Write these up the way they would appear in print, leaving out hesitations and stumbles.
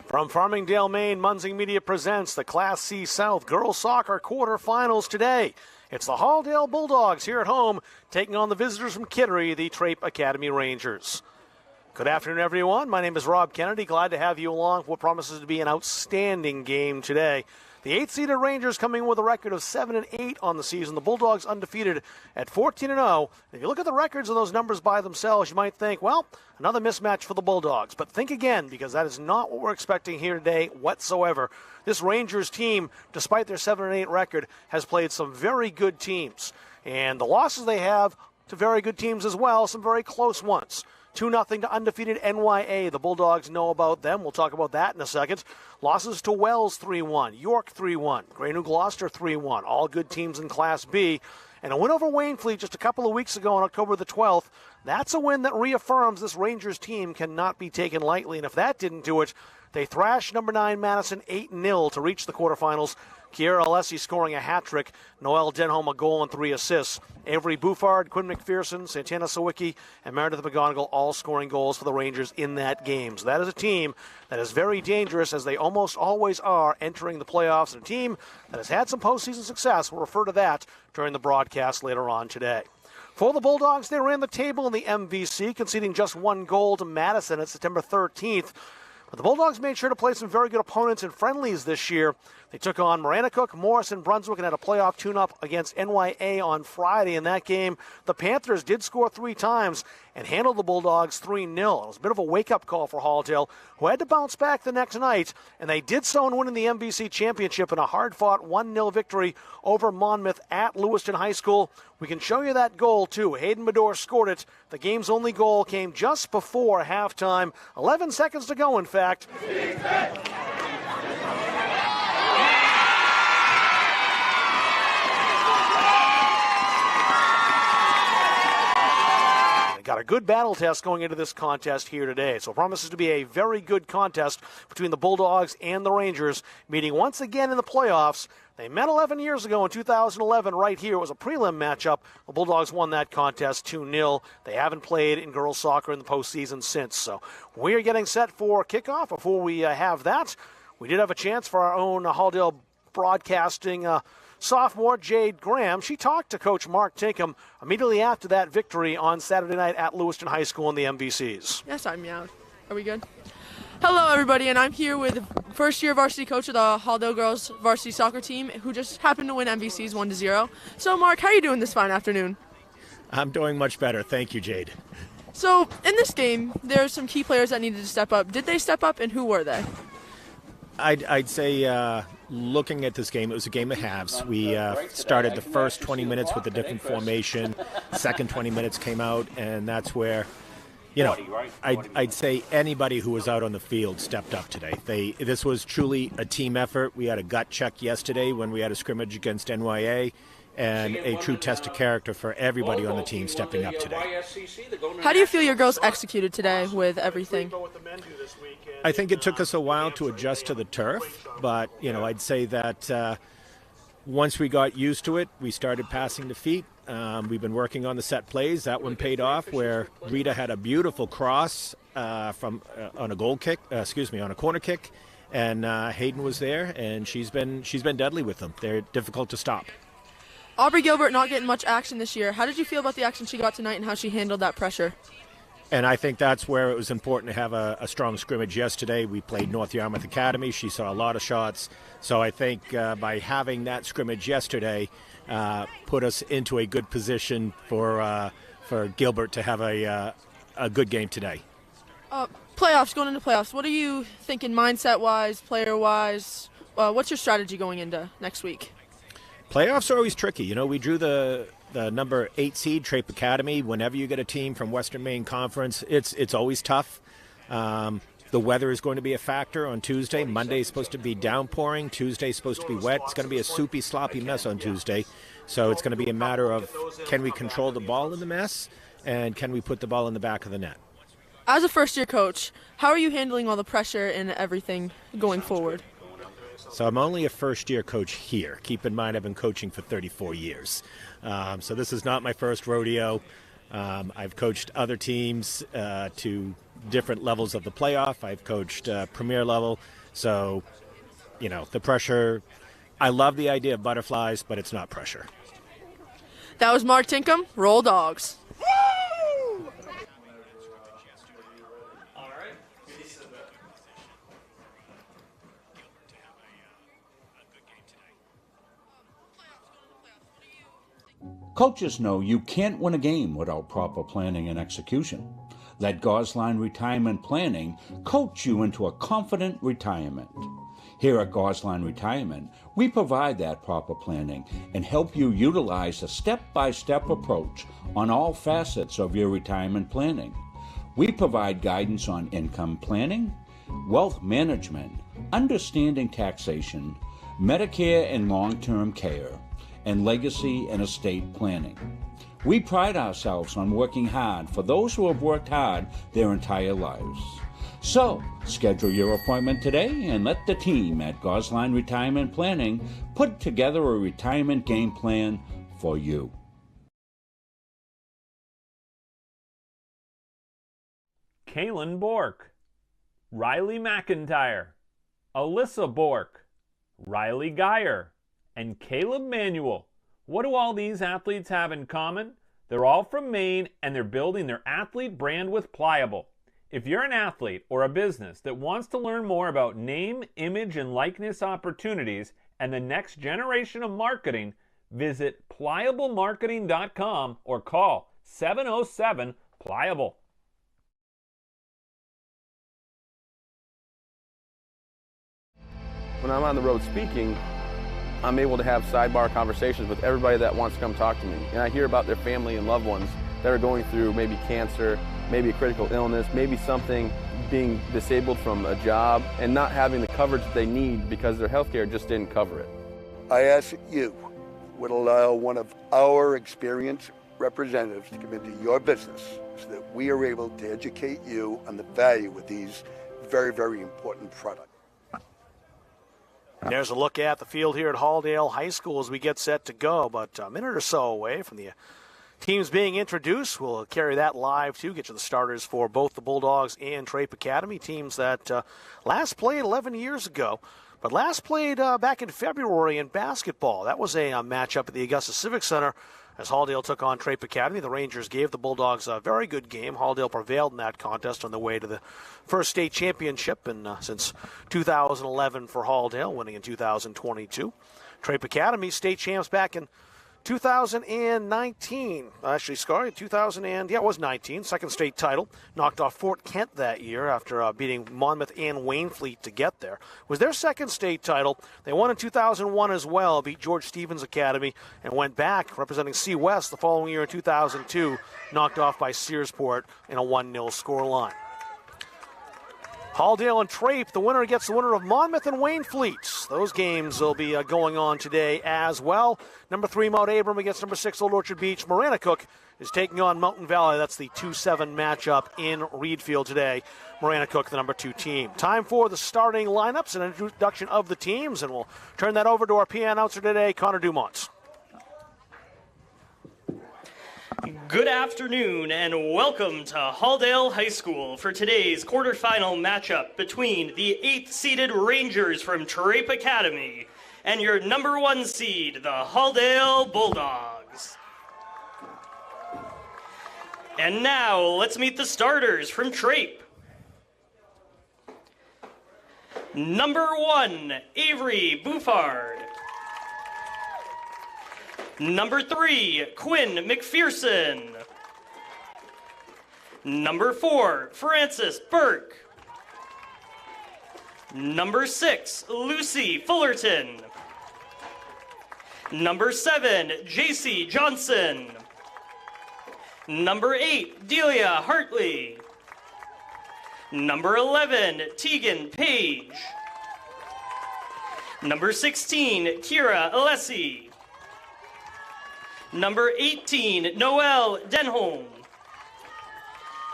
From Farmingdale, Maine, Munzing Media presents the Class C South Girls Soccer Quarterfinals today. It's the Halldale Bulldogs here at home taking on the visitors from Kittery, the Traip Academy Rangers. Good afternoon, everyone. My name is Rob Kennedy. Glad to have you along for what promises to be an outstanding game today. The 8th-seeded Rangers coming with a record of 7-8 on the season. The Bulldogs undefeated at 14-0. If you look at the records of those numbers by themselves, you might think, well, another mismatch for the Bulldogs. But think again, because that is not what we're expecting here today whatsoever. This Rangers team, despite their 7-8 record, has played some very good teams. And the losses they have to very good teams as well, some very close ones. 2-0 to undefeated NYA. The Bulldogs know about them. We'll talk about that in a second. Losses to Wells 3-1, York 3-1, Grey New Gloucester 3-1. All good teams in Class B. And a win over Waynfleet just a couple of weeks ago on October the 12th. That's a win that reaffirms this Rangers team cannot be taken lightly. And if that didn't do it, they thrashed number 9 Madison 8-0 to reach the quarterfinals. Kiera Alessi scoring a hat-trick, Noelle Denholm a goal and 3 assists. Avery Buffard, Quinn McPherson, Santana Sawicki, and Meredith McGonigal all scoring goals for the Rangers in that game. So that is a team that is very dangerous, as they almost always are entering the playoffs. And a team that has had some postseason success. We'll refer to that during the broadcast later on today. For the Bulldogs, they ran the table in the MVC, conceding just 1 goal to Madison at September 13th. But the Bulldogs made sure to play some very good opponents in friendlies this year. They took on Maranacook, Morrison, Brunswick, and had a playoff tune-up against NYA on Friday. In that game, the Panthers did score 3 times and handled the Bulldogs 3-0. It was a bit of a wake-up call for Halldale, who had to bounce back the next night, and they did so in winning the MVC championship in a hard-fought 1-0 victory over Monmouth at Lewiston High School. We can show you that goal, too. Hayden Medore scored it. The game's only goal came just before halftime. 11 seconds to go, in fact. Got a good battle test going into this contest here today. So it promises to be a very good contest between the Bulldogs and the Rangers, meeting once again in the playoffs. They met 11 years ago in 2011 right here. It was a prelim matchup. The Bulldogs won that contest 2-0. They haven't played in girls soccer in the postseason since. So we're getting set for kickoff. Before we have that, we did have a chance for our own Halldale Broadcasting sophomore Jade Graham. She talked to Coach Mark Tinkham immediately after that victory on Saturday night at Lewiston High School in the MVCs. Yes, I'm out. Are we good? Hello, everybody, and I'm here with first-year varsity coach of the Halldale girls varsity soccer team, who just happened to win MVCs 1-0. So, Mark, how are you doing this fine afternoon? I'm doing much better. Thank you, Jade. So, in this game, there are some key players that needed to step up. Did they step up, and who were they? I'd say looking at this game, it was a game of halves. We started the first 20 minutes with a different formation. Second 20 minutes came out, and that's where, I'd say anybody who was out on the field stepped up today. This was truly a team effort. We had a gut check yesterday when we had a scrimmage against NYA, and a true test of character for everybody on the team stepping up today. How do you feel your girls executed today with everything? I think it took us a while to adjust to the turf, but, I'd say that once we got used to it, we started passing the feet. We've been working on the set plays. That one paid off, where Rita had a beautiful cross on a corner kick, and Hayden was there, and she's been deadly with them. They're difficult to stop. Aubrey Gilbert not getting much action this year. How did you feel about the action she got tonight and how she handled that pressure? And I think that's where it was important to have a strong scrimmage yesterday. We played North Yarmouth Academy. She saw a lot of shots. So I think by having that scrimmage yesterday put us into a good position for Gilbert to have a good game today. Playoffs, going into playoffs, what are you thinking mindset-wise, player-wise? What's your strategy going into next week? Playoffs are always tricky. We drew the number 8 seed, Traip Academy. Whenever you get a team from Western Maine Conference, it's always tough. The weather is going to be a factor on Tuesday. Monday is supposed to be downpouring. Tuesday is supposed to be wet. It's going to be a soupy, sloppy mess on Tuesday. So it's going to be a matter of, can we control the ball in the mess, and can we put the ball in the back of the net? As a first-year coach, how are you handling all the pressure and everything going forward? So I'm only a first-year coach here. Keep in mind I've been coaching for 34 years. So this is not my first rodeo. I've coached other teams to different levels of the playoff. I've coached premier level. So, the pressure, I love the idea of butterflies, but it's not pressure. That was Mark Tinkham. Roll Dogs. Coaches know you can't win a game without proper planning and execution. Let Gosline Retirement Planning coach you into a confident retirement. Here at Gosline Retirement, we provide that proper planning and help you utilize a step-by-step approach on all facets of your retirement planning. We provide guidance on income planning, wealth management, understanding taxation, Medicare and long-term care, and legacy and estate planning. We pride ourselves on working hard for those who have worked hard their entire lives. So, schedule your appointment today and let the team at Gosline Retirement Planning put together a retirement game plan for you. Kaylin Bork, Riley McIntyre, Alyssa Bork, Riley Geyer, and Caleb Manuel. What do all these athletes have in common? They're all from Maine, and they're building their athlete brand with Pliable. If you're an athlete or a business that wants to learn more about name, image, and likeness opportunities and the next generation of marketing, visit pliablemarketing.com or call 707-PLIABLE. When I'm on the road speaking, I'm able to have sidebar conversations with everybody that wants to come talk to me. And I hear about their family and loved ones that are going through maybe cancer, maybe a critical illness, maybe something, being disabled from a job and not having the coverage that they need because their health care just didn't cover it. I ask that you would allow one of our experienced representatives to come into your business so that we are able to educate you on the value of these very, very important products. There's a look at the field here at Halldale High School as we get set to go, but a minute or so away from the teams being introduced. We'll carry that live, too, get you the starters for both the Bulldogs and Traip Academy, teams that last played 11 years ago, but last played back in February in basketball. That was a matchup at the Augusta Civic Center as Halldale took on Traip Academy. The Rangers gave the Bulldogs a very good game. Halldale prevailed in that contest on the way to the first state championship since 2011 for Halldale, winning in 2022. Traip Academy state champs back in 2019. Actually, sorry, it was 19. Second state title. Knocked off Fort Kent that year after beating Monmouth and Waynfleet to get there. It was their second state title. They won in 2001 as well, beat George Stevens Academy, and went back representing C West the following year in 2002, knocked off by Searsport in a 1-0 scoreline. Halldale and Traip, the winner gets the winner of Monmouth and Waynfleet. Those games will be going on today as well. Number 3, Mount Abram against number 6, Old Orchard Beach. Maranacook is taking on Mountain Valley. That's the 2-7 matchup in Reedfield today. Maranacook, the number 2 team. Time for the starting lineups and introduction of the teams, and we'll turn that over to our PA announcer today, Connor Dumont. Good afternoon and welcome to Halldale High School for today's quarterfinal matchup between the 8th-seeded Rangers from Traip Academy and your number 1 seed, the Halldale Bulldogs. And now let's meet the starters from Traip. Number 1, Avery Bouffard. Number 3, Quinn McPherson. Number 4, Francis Burke. Number 6, Lucy Fullerton. Number 7, JC Johnson. Number 8, Delia Hartley. Number 11, Tegan Page. Number 16, Kira Alessi. Number 18, Noelle Denholm.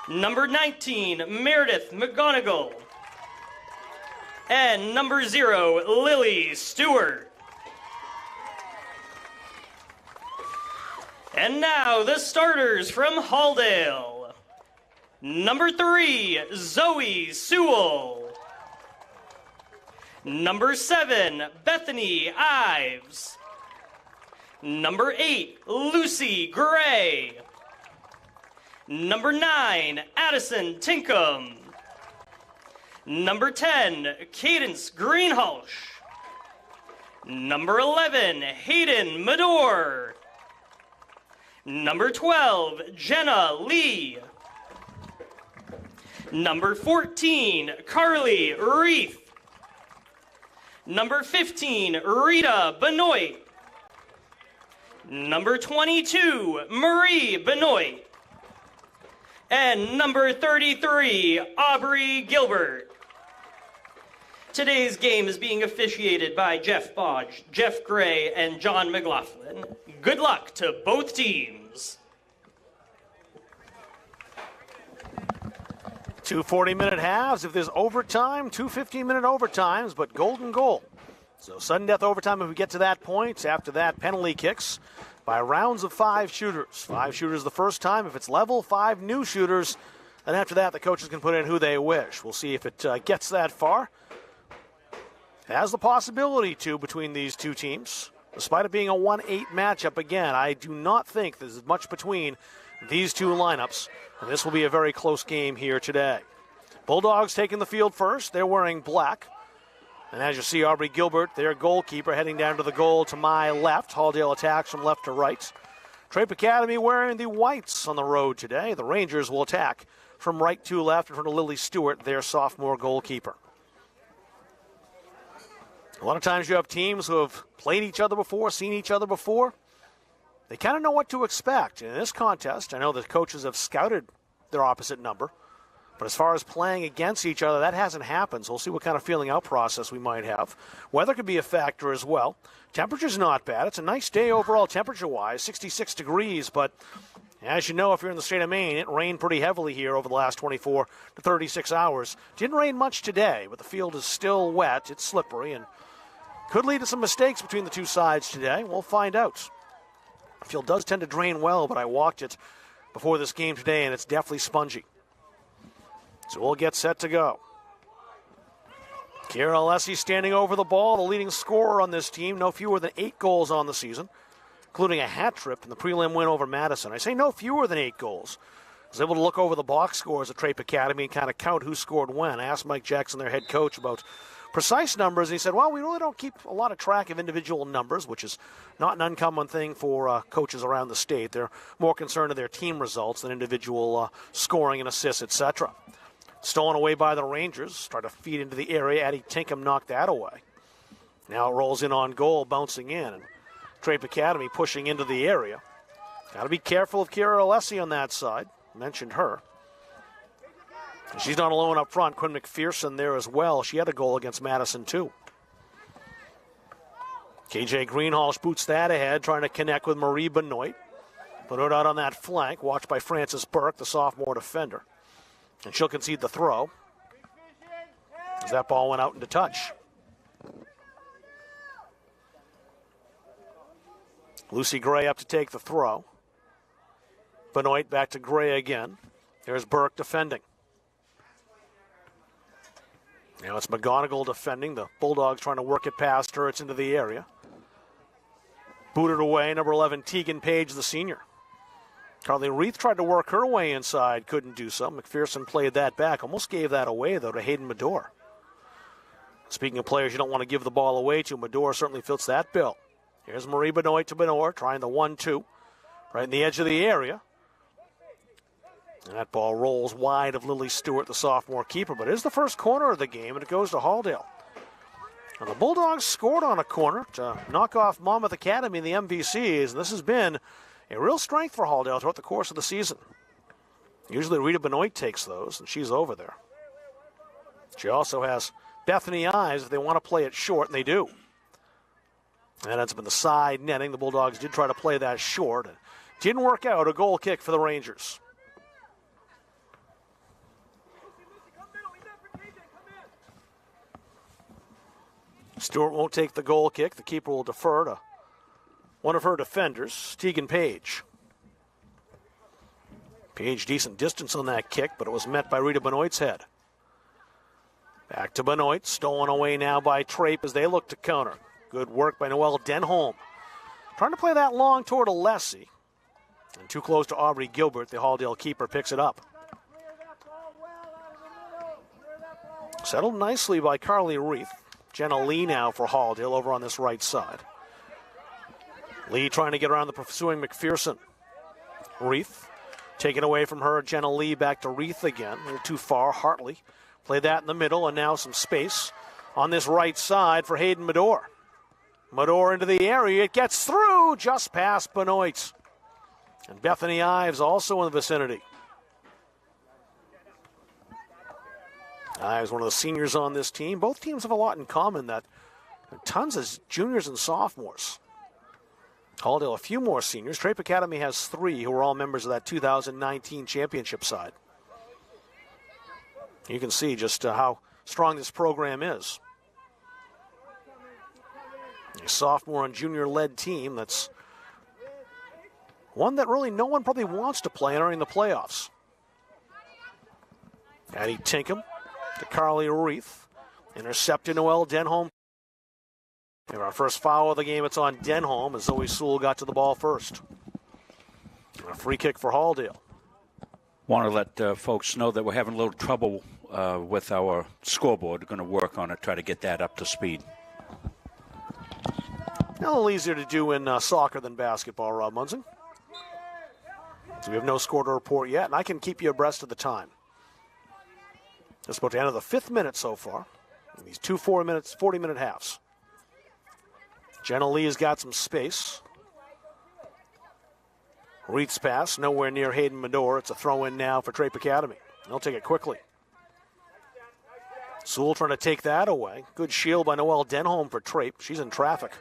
Number 19, Meredith McGonigal. And number 0, Lily Stewart. And now the starters from Halldale. Number 3, Zoe Sewell. Number 7, Bethany Ives. Number 8, Lucy Gray. Number 9, Addison Tinkham. Number 10, Cadence Greenhalgh. Number 11, Hayden Medor. Number 12, Jenna Lee. Number 14, Carly Reith. Number 15, Rita Benoit. Number 22, Marie Benoit. And number 33, Aubrey Gilbert. Today's game is being officiated by Jeff Bodge, Jeff Gray, and John McLaughlin. Good luck to both teams. 2 40-minute halves. If there's overtime, 2 15-minute overtimes, but golden goal. So sudden death overtime if we get to that point. After that, penalty kicks by rounds of 5 shooters. 5 shooters the first time. If it's level, 5 new shooters. And after that, the coaches can put in who they wish. We'll see if it gets that far. It has the possibility to between these two teams. Despite it being a 1-8 matchup, again, I do not think there's much between these two lineups. And this will be a very close game here today. Bulldogs taking the field first. They're wearing black. And as you see, Aubrey Gilbert, their goalkeeper, heading down to the goal to my left. Halldale attacks from left to right. Traip Academy wearing the whites on the road today. The Rangers will attack from right to left in front of Lily Stewart, their sophomore goalkeeper. A lot of times you have teams who have played each other before, seen each other before. They kind of know what to expect. In this contest, I know the coaches have scouted their opposite number. But as far as playing against each other, that hasn't happened. So we'll see what kind of feeling out process we might have. Weather could be a factor as well. Temperature's not bad. It's a nice day overall temperature-wise, 66 degrees. But as you know, if you're in the state of Maine, it rained pretty heavily here over the last 24 to 36 hours. Didn't rain much today, but the field is still wet. It's slippery and could lead to some mistakes between the two sides today. We'll find out. The field does tend to drain well, but I walked it before this game today, and it's definitely spongy. So we'll get set to go. Kira Alessi standing over the ball, the leading scorer on this team. No fewer than 8 goals on the season, including a hat trick in the prelim win over Madison. I say no fewer than 8 goals. I was able to look over the box scores at Traip Academy and kind of count who scored when. I asked Mike Jackson, their head coach, about precise numbers, and he said, well, we really don't keep a lot of track of individual numbers, which is not an uncommon thing for coaches around the state. They're more concerned with their team results than individual scoring and assists, etc. Stolen away by the Rangers. Try to feed into the area. Addie Tinkham knocked that away. Now it rolls in on goal, bouncing in. And Traip Academy pushing into the area. Got to be careful of Kira Alessi on that side. Mentioned her. And she's not alone up front. Quinn McPherson there as well. She had a goal against Madison, too. KJ Greenhalgh boots that ahead, trying to connect with Marie Benoit. Benoit out on that flank, watched by Frances Burke, the sophomore defender. And she'll concede the throw as that ball went out into touch. Lucy Gray up to take the throw. Benoit back to Gray again. There's Burke defending. Now it's McGonigal defending. The Bulldogs trying to work it past her. It's into the area. Booted away, number 11, Tegan Page, the senior. Carly Reith tried to work her way inside, couldn't do so. McPherson played that back. Almost gave that away, though, to Hayden Medor. Speaking of players you don't want to give the ball away to, Medor certainly fits that bill. Here's Marie Benoit to Benor, trying the 1-2. Right in the edge of the area. And that ball rolls wide of Lily Stewart, the sophomore keeper. But it is the first corner of the game, and it goes to Halldale. And the Bulldogs scored on a corner to knock off Monmouth Academy in the MVCs. And this has been a real strength for Halldale throughout the course of the season. Usually Rita Benoit takes those, and she's over there. She also has Bethany Ives if they want to play it short, and they do. And it's been the side netting. The Bulldogs did try to play that short. It didn't work out. A goal kick for the Rangers. Stewart won't take the goal kick. The keeper will defer to one of her defenders, Tegan Page. Page decent distance on that kick, but it was met by Rita Benoit's head. Back to Benoit, stolen away now by Traip as they look to counter. Good work by Noelle Denholm. Trying to play that long toward Alessi. And too close to Aubrey Gilbert. The Halldale keeper picks it up. Settled nicely by Carly Reith. Jenna Lee now for Halldale over on this right side. Lee trying to get around the pursuing McPherson. Reith taken away from her. Jenna Lee back to Reith again. A little too far. Hartley played that in the middle, and now some space on this right side for Hayden Medor. Medor into the area. It gets through just past Benoit. And Bethany Ives also in the vicinity. Ives, one of the seniors on this team. Both teams have a lot in common, that tons of juniors and sophomores. Halldale, a few more seniors. Traip Academy has 3 who are all members of that 2019 championship side. You can see just how strong this program is. A sophomore and junior-led team that's one that really no one probably wants to play entering the playoffs. Addie Tinkham to Carly Reith. Intercepted Noelle Denholm. And our first foul of the game, it's on Denholm as Zoe Sewell got to the ball first. And a free kick for Halldale. Want to let folks know that we're having a little trouble with our scoreboard. We're going to work on it, try to get that up to speed. A little easier to do in soccer than basketball, Rob Munzing. So we have no score to report yet, and I can keep you abreast of the time. Just about to enter the 5th minute so far. In these 2 40-minute halves. Jenna Lee has got some space. Reith's pass, nowhere near Hayden Medor. It's a throw-in now for Traip Academy. They'll take it quickly. Sewell trying to take that away. Good shield by Noelle Denholm for Traip. She's in traffic.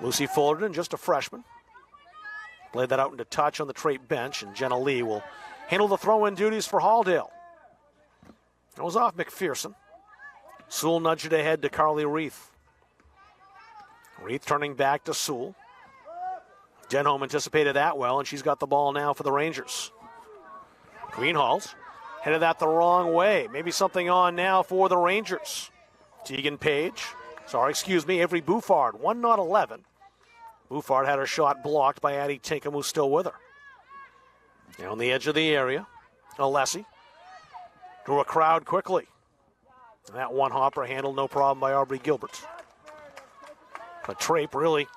Lucy Fullerton, just a freshman. Played that out into touch on the Traip bench, and Jenna Lee will handle the throw-in duties for Halldale. It was off McPherson. Sewell nudged it ahead to Carly Reith. Reith turning back to Sewell. Denholm anticipated that well, and she's got the ball now for the Rangers. Greenhalgh's headed that the wrong way. Maybe something on now for the Rangers. Avery Buffard, 1-11. Buffard had her shot blocked by Addie Tinkham, who's still with her. Down the edge of the area, Alessi drew a crowd quickly. And that one hopper handled no problem by Aubrey Gilbert. But Traip really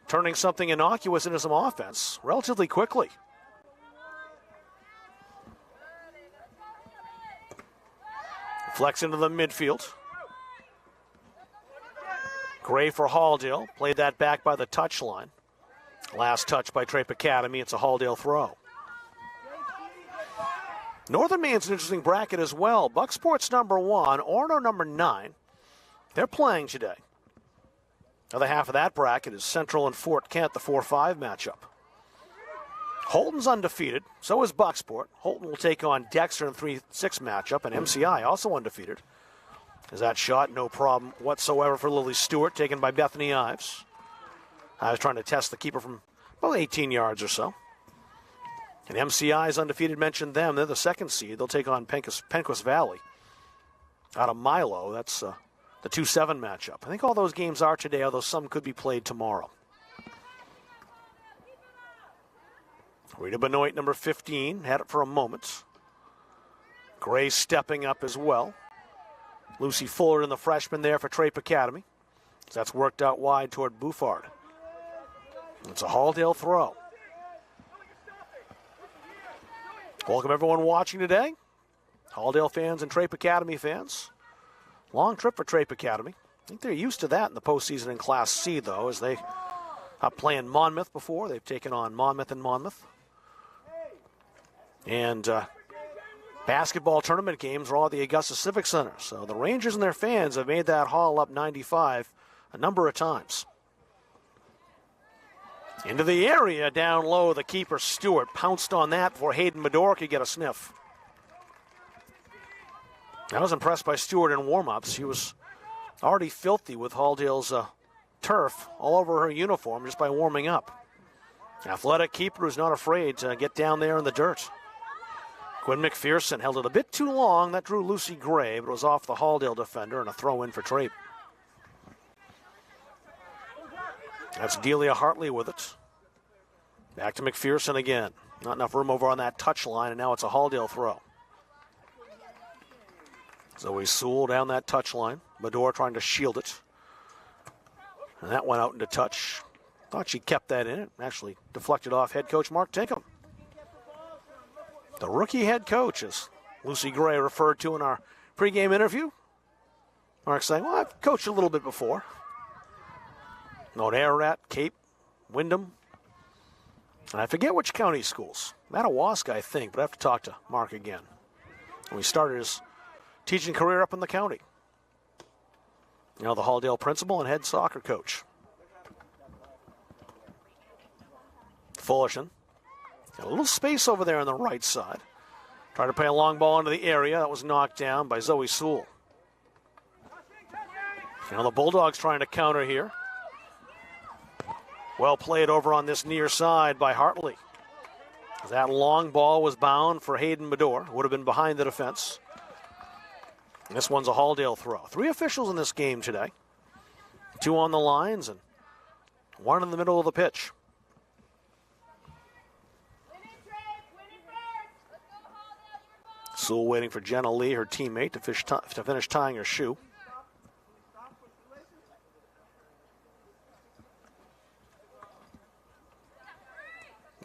turning something innocuous into some offense relatively quickly. Flex into the midfield. Gray for Halldale. Played that back by the touchline. Last touch by Traip Academy. It's a Halldale throw. Northern Maine's an interesting bracket as well. Bucksport's number 1, Orono number 9. They're playing today. Other half of that bracket is Central and Fort Kent, the 4-5 matchup. Holton's undefeated, so is Bucksport. Holton will take on Dexter in 3-6 matchup, and MCI also undefeated. Is that shot? No problem whatsoever for Lily Stewart, taken by Bethany Ives. Ives trying to test the keeper from about 18 yards or so. And MCI is undefeated, mentioned them. They're the 2nd seed. They'll take on Penquist Valley out of Milo. That's the 2-7 matchup. I think all those games are today, although some could be played tomorrow. Rita Benoit, number 15, had it for a moment. Gray stepping up as well. Lucy Fullerton, the freshman there for Traip Academy. That's worked out wide toward Buffard. It's a Halldale throw. Welcome everyone watching today. Halldale fans and Traip Academy fans. Long trip for Traip Academy. I think they're used to that in the postseason in Class C, though, as they are playing Monmouth before. They've taken on Monmouth and Monmouth. And basketball tournament games are all at the Augusta Civic Center. So the Rangers and their fans have made that hall up 95 a number of times. Into the area, down low, the keeper Stewart pounced on that before Hayden Medor could get a sniff. I was impressed by Stewart in warm-ups. She was already filthy with Halldale's turf all over her uniform just by warming up. Athletic keeper who's not afraid to get down there in the dirt. Quinn McPherson held it a bit too long. That drew Lucy Gray, but it was off the Halldale defender and a throw in for Traip. That's Delia Hartley with it. Back to McPherson again. Not enough room over on that touch line, and now it's a Halldale throw. Zoe Sewell down that touch line. Medor trying to shield it. And that went out into touch. Thought she kept that in. It actually deflected off head coach Mark Tinkham. The rookie head coach, as Lucy Gray referred to in our pregame interview. Mark saying, well, I've coached a little bit before. No, Ararat, Cape, Wyndham. And I forget which county schools. Madawaska, I think, but I have to talk to Mark again. And we started his teaching career up in the county. You know, the Halldale principal and head soccer coach. Fullerton. Got a little space over there on the right side. Tried to play a long ball into the area. That was knocked down by Zoe Sewell. You know, the Bulldogs trying to counter here. Well played over on this near side by Hartley. That long ball was bound for Hayden Medor. Would have been behind the defense. And this one's a Halldale throw. 3 officials in this game today. 2 on the lines and 1 in the middle of the pitch. Sewell waiting for Jenna Lee, her teammate, to finish tying her shoe.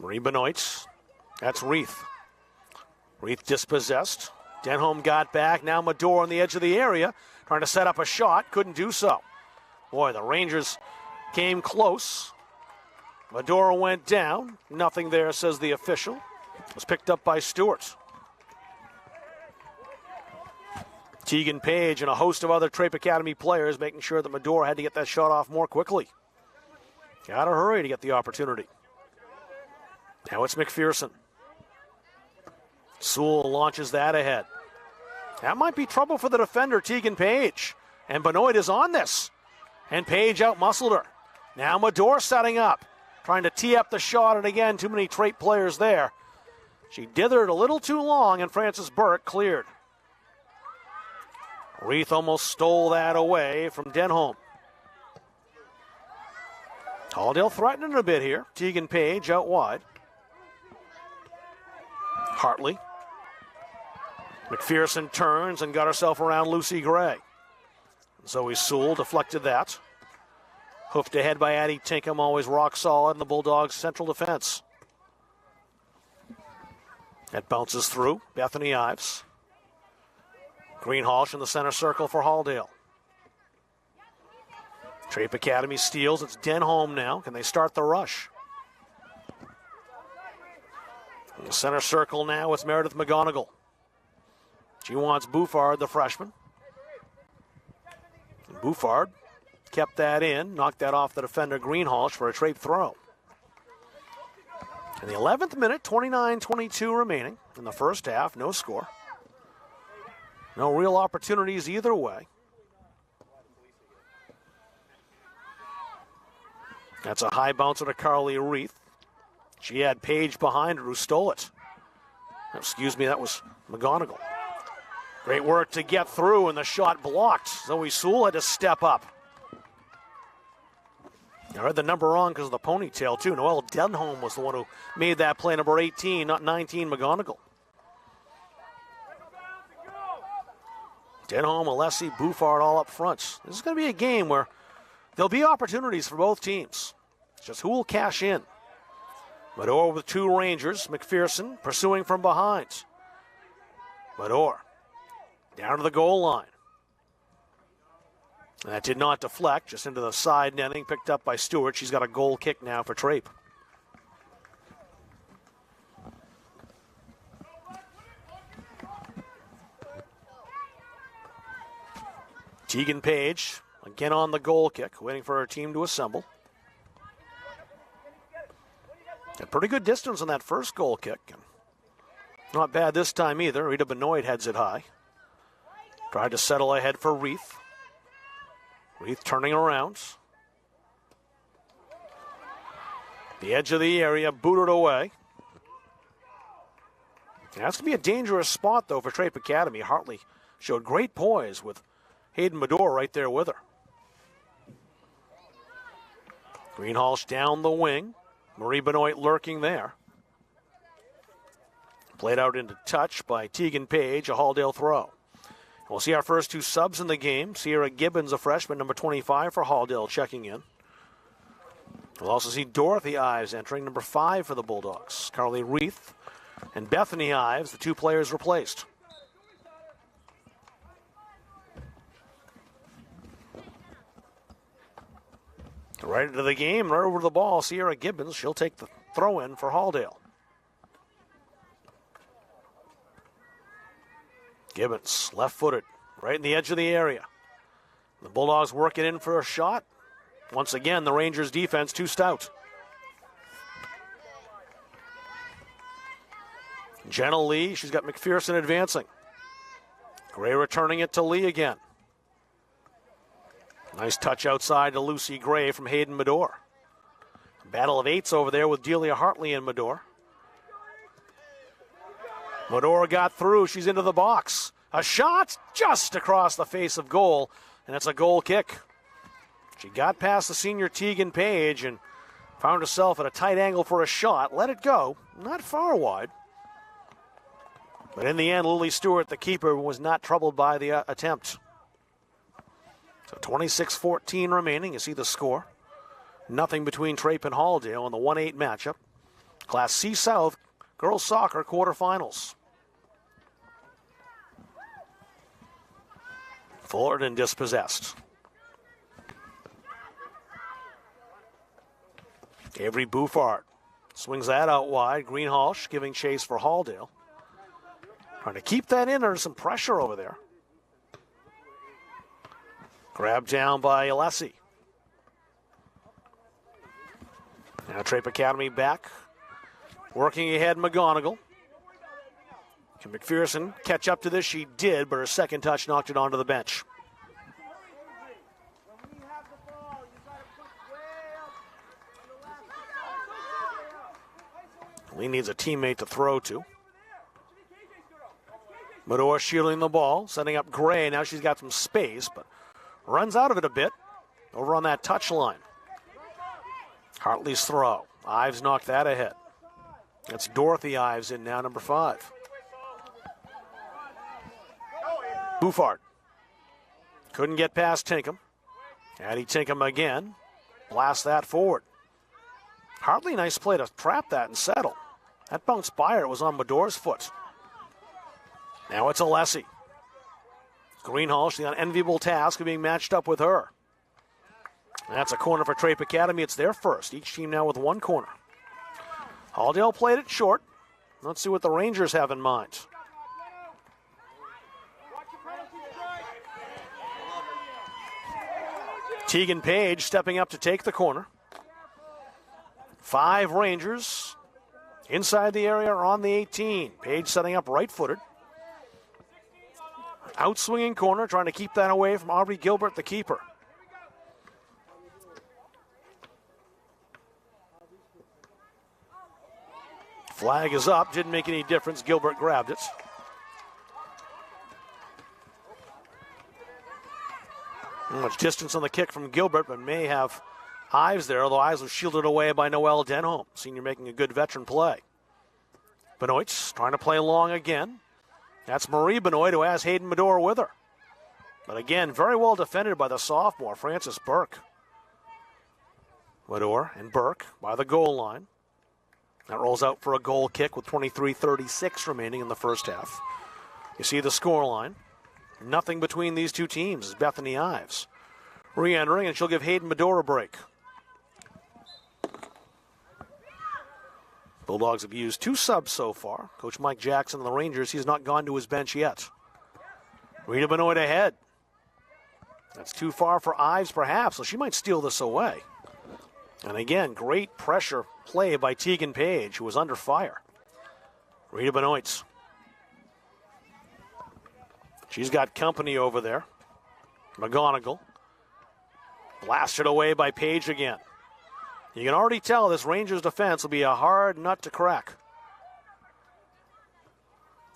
Marie Benoit. That's Reith. Reith dispossessed. Denholm got back. Now Medor on the edge of the area, trying to set up a shot. Couldn't do so. Boy, the Rangers came close. Medor went down. Nothing there, says the official. It was picked up by Stewart. Tegan Page and a host of other Traip Academy players making sure that Medor had to get that shot off more quickly. Got to hurry to get the opportunity. Now it's McPherson. Sewell launches that ahead. That might be trouble for the defender, Tegan Page. And Benoit is on this. And Page outmuscled her. Now Medor setting up. Trying to tee up the shot, and again, too many Traip players there. She dithered a little too long, and Frances Burke cleared. Reith almost stole that away from Denholm. Halldale threatening a bit here. Tegan Page out wide. Hartley. McPherson turns and got herself around Lucy Gray. Zoe Sewell deflected that. Hoofed ahead by Addie Tinkham, always rock solid in the Bulldogs' central defense. That bounces through. Bethany Ives. Greenhalgh in the center circle for Halldale. Traip Academy steals. It's Denholm now. Can they start the rush? In the center circle now, it's Meredith McGonigal. She wants Bouffard, the freshman. And Bouffard kept that in, knocked that off the defender Greenhalgh for a Traip throw. In the 11th minute, 29-22 remaining in the first half, no score. No real opportunities either way. That's a high bouncer to Carly Reith. She had Page behind her who stole it. Excuse me, that was McGonigal. Great work to get through, and the shot blocked. Zoe Sewell had to step up. I read the number wrong because of the ponytail, too. Noelle Denholm was the one who made that play, number 18, not 19, McGonigal. Denholm, Alessi, Bouffard all up front. This is going to be a game where there'll be opportunities for both teams. It's just who will cash in. Medor with 2 Rangers. McPherson pursuing from behind. Medor down to the goal line. And that did not deflect, just into the side netting, picked up by Stewart. She's got a goal kick now for Traip. Tegan Page, again on the goal kick, waiting for her team to assemble. A pretty good distance on that first goal kick. Not bad this time either. Rita Benoit heads it high. Tried to settle ahead for Reith. Reith turning around. The edge of the area, booted away. That's going to be a dangerous spot, though, for Traip Academy. Hartley showed great poise with Hayden Medore right there with her. Greenhalgh down the wing. Marie Benoit lurking there. Played out into touch by Tegan Page, a Halldale throw. We'll see our first two subs in the game. Sierra Gibbons, a freshman, number 25 for Halldale, checking in. We'll also see Dorothy Ives entering, number 5 for the Bulldogs. Carly Reith and Bethany Ives, the two players replaced. Right into the game, right over the ball, Sierra Gibbons. She'll take the throw in for Halldale. Gibbons, left-footed, right in the edge of the area. The Bulldogs work it in for a shot. Once again, the Rangers' defense too stout. Jenna Lee, she's got McPherson advancing. Gray returning it to Lee again. Nice touch outside to Lucy Gray from Hayden Medore. Battle of eights over there with Delia Hartley and Medore. Medore got through. She's into the box. A shot just across the face of goal, and it's a goal kick. She got past the senior Tegan Page and found herself at a tight angle for a shot. Let it go. Not far wide. But in the end, Lily Stewart, the keeper, was not troubled by the attempt. So 26-14 remaining. You see the score. Nothing between Traip and Halldale in the 1-8 matchup. Class C South girls soccer quarterfinals. Fullerton dispossessed. Avery Buffard swings that out wide. Greenhalgh giving chase for Halldale. Trying to keep that in. There's some pressure over there. Grabbed down by Alessi. Now Traip Academy back. Working ahead, McGonigal. Can McPherson catch up to this? She did, but her second touch knocked it onto the bench. Lee needs a teammate to throw to. Medore shielding the ball, setting up Gray. Now she's got some space, but runs out of it a bit over on that touch line. Hartley's throw. Ives knocked that ahead. That's Dorothy Ives in now, number 5. Buffard. Couldn't get past Tinkham. Addie Tinkham again. Blast that forward. Hartley, nice play to trap that and settle. That bounce by her. It was on Medore's foot. Now it's Alessi. Greenhalgh, she's got an enviable task of being matched up with her. That's a corner for Traip Academy. It's their first. Each team now with one corner. Halldale played it short. Let's see what the Rangers have in mind. Tegan Page stepping up to take the corner. 5 Rangers inside the area or on the 18. Page setting up right-footed. Outswinging corner, trying to keep that away from Aubrey Gilbert, the keeper. Flag is up, didn't make any difference. Gilbert grabbed it. Not much distance on the kick from Gilbert, but may have Ives there, although Ives was shielded away by Noelle Denholm. Senior making a good veteran play. Benoit's trying to play long again. That's Marie Benoit, who has Hayden Medore with her. But again, very well defended by the sophomore, Frances Burke. Medore and Burke by the goal line. That rolls out for a goal kick with 23:36 remaining in the first half. You see the score line. Nothing between these two teams is Bethany Ives. Re-entering, and she'll give Hayden Medore a break. Bulldogs have used 2 subs so far. Coach Mike Jackson and the Rangers, he's not gone to his bench yet. Rita Benoit ahead. That's too far for Ives, perhaps, so she might steal this away. And again, great pressure play by Tegan Page, who was under fire. Rita Benoit. She's got company over there. McGonigal. Blasted away by Page again. You can already tell this Rangers defense will be a hard nut to crack.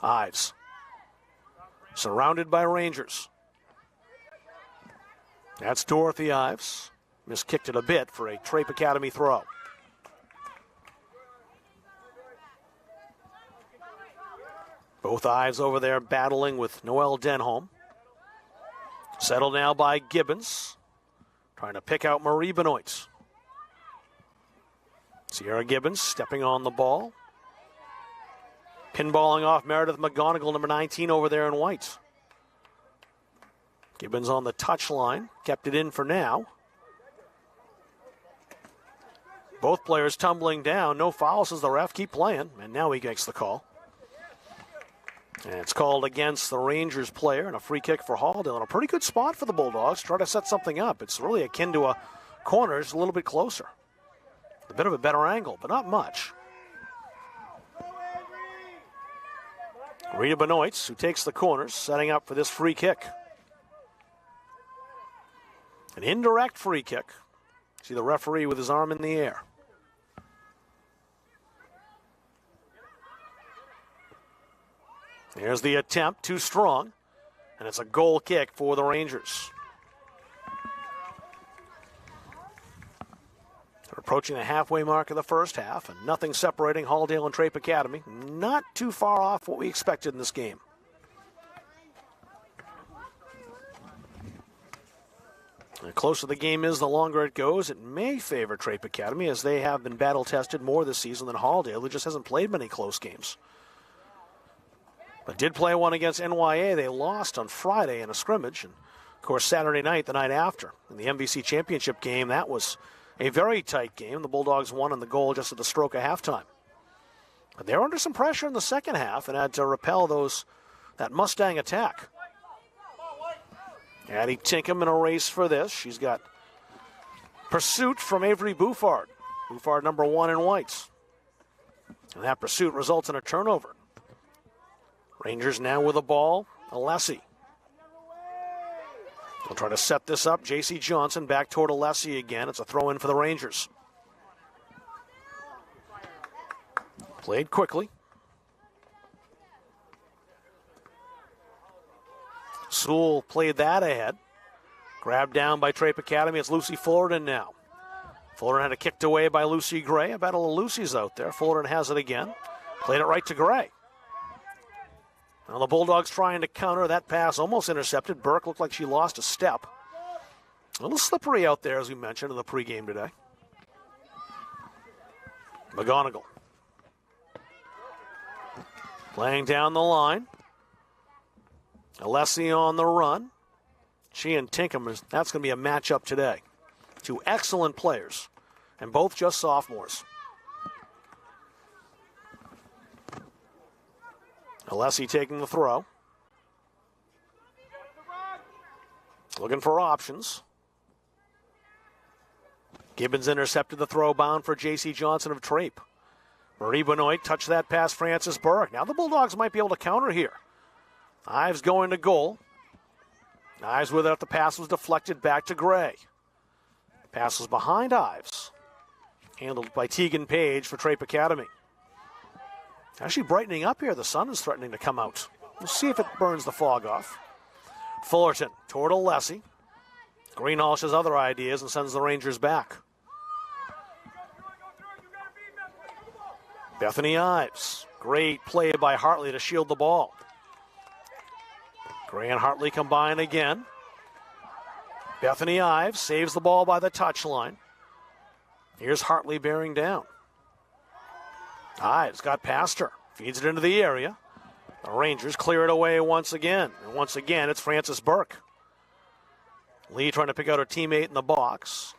Ives. Surrounded by Rangers. That's Dorothy Ives. Miskicked it a bit for a Traip Academy throw. Both Ives over there battling with Noelle Denholm. Settled now by Gibbons. Trying to pick out Marie Benoit. Sierra Gibbons stepping on the ball. Pinballing off Meredith McGonigal, number 19, over there in white. Gibbons on the touchline. Kept it in for now. Both players tumbling down. No foul, says the ref. Keep playing. And now he gets the call. And it's called against the Rangers player and a free kick for Halldale. And a pretty good spot for the Bulldogs. Try to set something up. It's really akin to a corner. It's a little bit closer. A bit of a better angle, but not much. Rita Benoit, who takes the corners, setting up for this free kick. An indirect free kick. See the referee with his arm in the air. There's the attempt, too strong, and it's a goal kick for the Rangers. They're approaching the halfway mark of the first half, and nothing separating Halldale and Traip Academy. Not too far off what we expected in this game. The closer the game is, the longer it goes. It may favor Traip Academy, as they have been battle-tested more this season than Halldale, who just hasn't played many close games. But did play one against NYA. They lost on Friday in a scrimmage. And, of course, Saturday night, the night after, in the MVC Championship game, that was a very tight game. The Bulldogs won on the goal just at the stroke of halftime. But they're under some pressure in the second half and had to repel that Mustang attack. Addie Tinkham in a race for this. She's got pursuit from Avery Bouffard. Bouffard number 1 in whites. And that pursuit results in a turnover. Rangers now with the ball. Alessi. They'll try to set this up. J.C. Johnson back toward Alessi again. It's a throw-in for the Rangers. Played quickly. Sewell played that ahead. Grabbed down by Traip Academy. It's Lucy Fullerton now. Fullerton had it kicked away by Lucy Gray. A battle of Lucy's out there. Fullerton has it again. Played it right to Gray. Now the Bulldogs trying to counter. That pass almost intercepted. Burke looked like she lost a step. A little slippery out there, as we mentioned in the pregame today. McGonigal. Playing down the line. Alessi on the run. She and Tinkham, that's going to be a matchup today. Two excellent players, and both just sophomores. Alessi taking the throw. Looking for options. Gibbons intercepted the throw, bound for J.C. Johnson of Traip. Marie Benoit touched that past Frances Burke. Now the Bulldogs might be able to counter here. Ives going to goal. Ives with it. The pass was deflected back to Gray. Pass was behind Ives. Handled by Tegan Page for Traip Academy. Actually brightening up here. The sun is threatening to come out. We'll see if it burns the fog off. Fullerton toward Alessi. Greenhalgh has other ideas and sends the Rangers back. Bethany Ives. Great play by Hartley to shield the ball. Gray and Hartley combine again. Bethany Ives saves the ball by the touchline. Here's Hartley bearing down. Ives got past her. Feeds it into the area. The Rangers clear it away once again. And once again, it's Frances Burke. Lee trying to pick out her teammate in the box.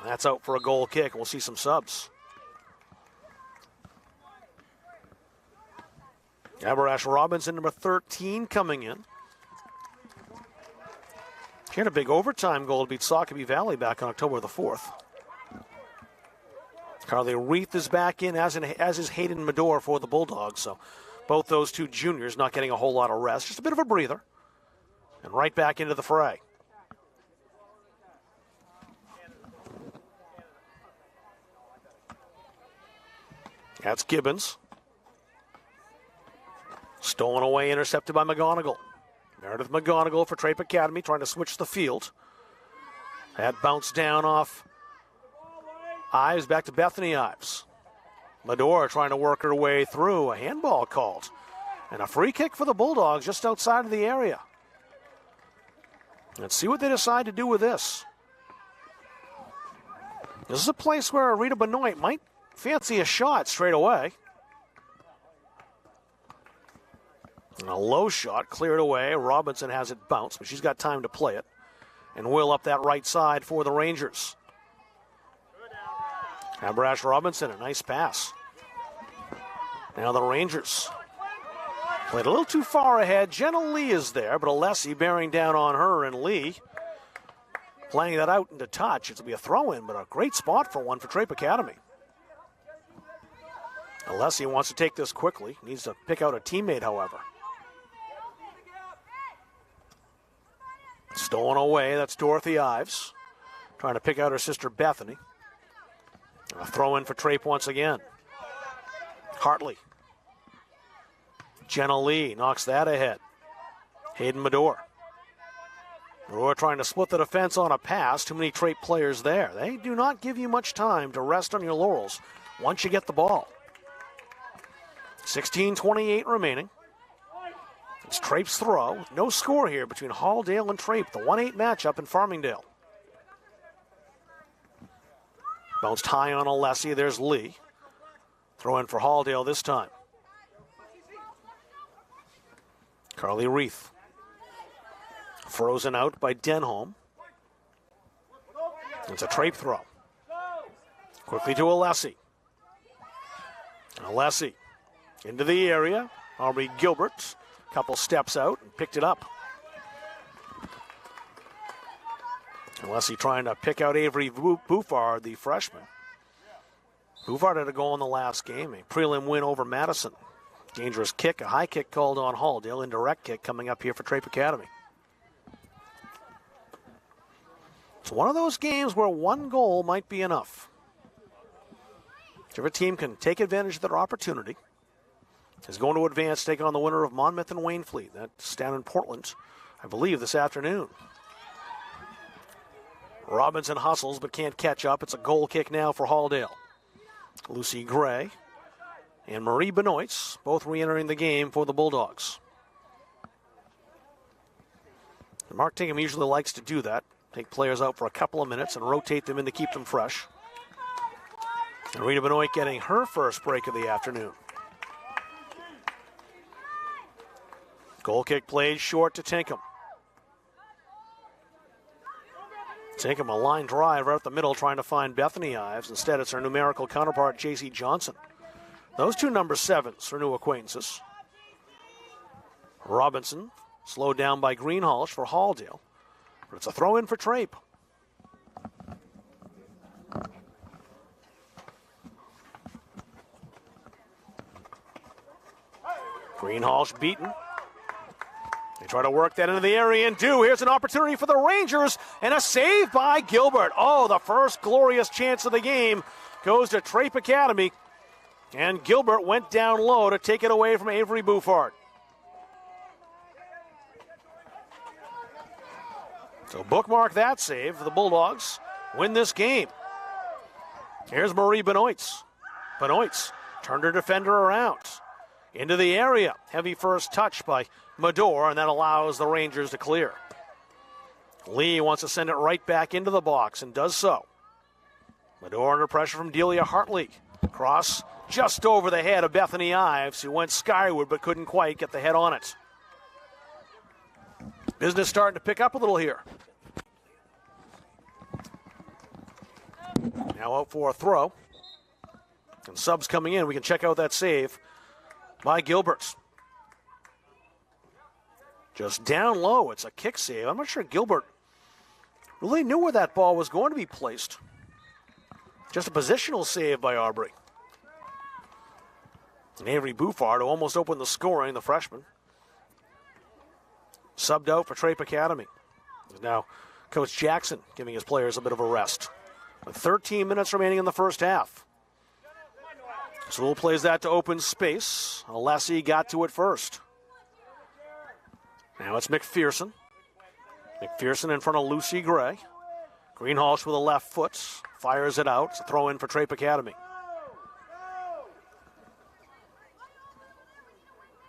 That's out for a goal kick. We'll see some subs. Aberash Robinson, number 13, coming in. She had a big overtime goal to beat Sockabee Valley back on October the 4th. Carly Reith is back in, as is Hayden Medor for the Bulldogs. So both those two juniors not getting a whole lot of rest. Just a bit of a breather. And right back into the fray. That's Gibbons. Stolen away, intercepted by McGonigal. Meredith McGonigal for Traip Academy trying to switch the field. That bounced down off Ives back to Bethany Ives. Medora trying to work her way through. A handball called. And a free kick for the Bulldogs just outside of the area. Let's see what they decide to do with this. This is a place where Rita Benoit might fancy a shot straight away. And a low shot cleared away. Robinson has it bounced, but she's got time to play it. And Will up that right side for the Rangers. Abrash Robinson, a nice pass. Now the Rangers played a little too far ahead. Jenna Lee is there, but Alessi bearing down on her, and Lee playing that out into touch. It'll be a throw-in, but a great spot for one for Traip Academy. Alessi wants to take this quickly. Needs to pick out a teammate, however. Stolen away, that's Dorothy Ives. Trying to pick out her sister Bethany. A throw in for Traip once again. Hartley. Jenna Lee knocks that ahead. Hayden Medor. Medor trying to split the defense on a pass. Too many Traip players there. They do not give you much time to rest on your laurels once you get the ball. 16:28 remaining. It's Traip's throw. No score here between Halldale and Traip. The 1-8 matchup in Farmingdale. Bounced high on Alessi. There's Lee. Throw in for Halldale this time. Carly Reith. Frozen out by Denholm. It's a Traip throw. Quickly to Alessi. Alessi into the area. Aubrey Gilbert. Couple steps out and picked it up. Alessi trying to pick out Avery Bouffard, the freshman. Bouffard had a goal in the last game, a prelim win over Madison. Dangerous kick, a high kick called on Halldale, indirect kick coming up here for Traip Academy. It's one of those games where one goal might be enough. Whichever team can take advantage of their opportunity is going to advance, take on the winner of Monmouth and Waynfleet. That's down in Portland, I believe, this afternoon. Robinson hustles but can't catch up. It's a goal kick now for Halldale. Lucy Gray and Marie Benoit both re-entering the game for the Bulldogs. And Mark Tinkham usually likes to do that. Take players out for a couple of minutes and rotate them in to keep them fresh. And Rita Benoit getting her first break of the afternoon. Goal kick played short to Tinkham. Tinkham, a line drive right up the middle, trying to find Bethany Ives. Instead, it's her numerical counterpart, J.C. Johnson. Those two number 7s are new acquaintances. Robinson, slowed down by Greenhalgh for Halldale. But it's a throw-in for Traip. Greenhalgh beaten. They try to work that into the area and do. Here's an opportunity for the Rangers and a save by Gilbert. Oh, the first glorious chance of the game goes to Traip Academy. And Gilbert went down low to take it away from Avery Bouffard. So bookmark that save. The Bulldogs win this game. Here's Marie Benoit. Benoit turned her defender around. Into the area. Heavy first touch by Medor, and that allows the Rangers to clear. Lee wants to send it right back into the box and does so. Medor under pressure from Delia Hartley. Cross just over the head of Bethany Ives, who went skyward but couldn't quite get the head on it. Business starting to pick up a little here. Now out for a throw. And subs coming in. We can check out that save by Gilbert. Just down low. It's a kick save. I'm not sure Gilbert really knew where that ball was going to be placed. Just a positional save by Aubrey. And Avery Bouffard, who almost opened the scoring, the freshman, subbed out for Traip Academy. Now, Coach Jackson giving his players a bit of a rest. With 13 minutes remaining in the first half. Sewell plays that to open space. Alessi got to it first. Now it's McPherson. McPherson in front of Lucy Gray. Greenhalgh with a left foot. Fires it out. It's a throw in for Traip Academy.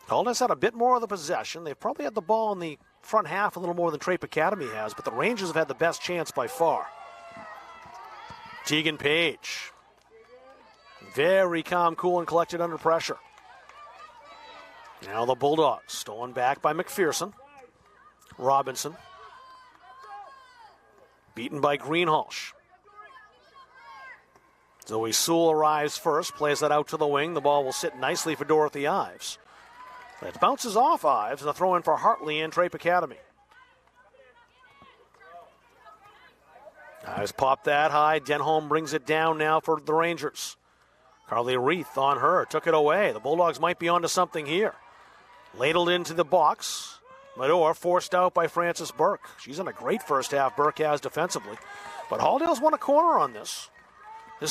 Caldas had a bit more of the possession. They've probably had the ball in the front half a little more than Traip Academy has, but the Rangers have had the best chance by far. Tegan Page. Very calm, cool, and collected under pressure. Now the Bulldogs, stolen back by McPherson. Robinson. Beaten by Greenhalgh. Zoe Sewell arrives first, plays that out to the wing. The ball will sit nicely for Dorothy Ives. It bounces off Ives, and a throw in for Hartley and Traip Academy. Ives popped that high. Denholm brings it down now for the Rangers. Carly Reith on her, took it away. The Bulldogs might be onto something here. Ladled into the box. Medor forced out by Frances Burke. She's in a great first half, Burke has defensively. But Halldale's won a corner on this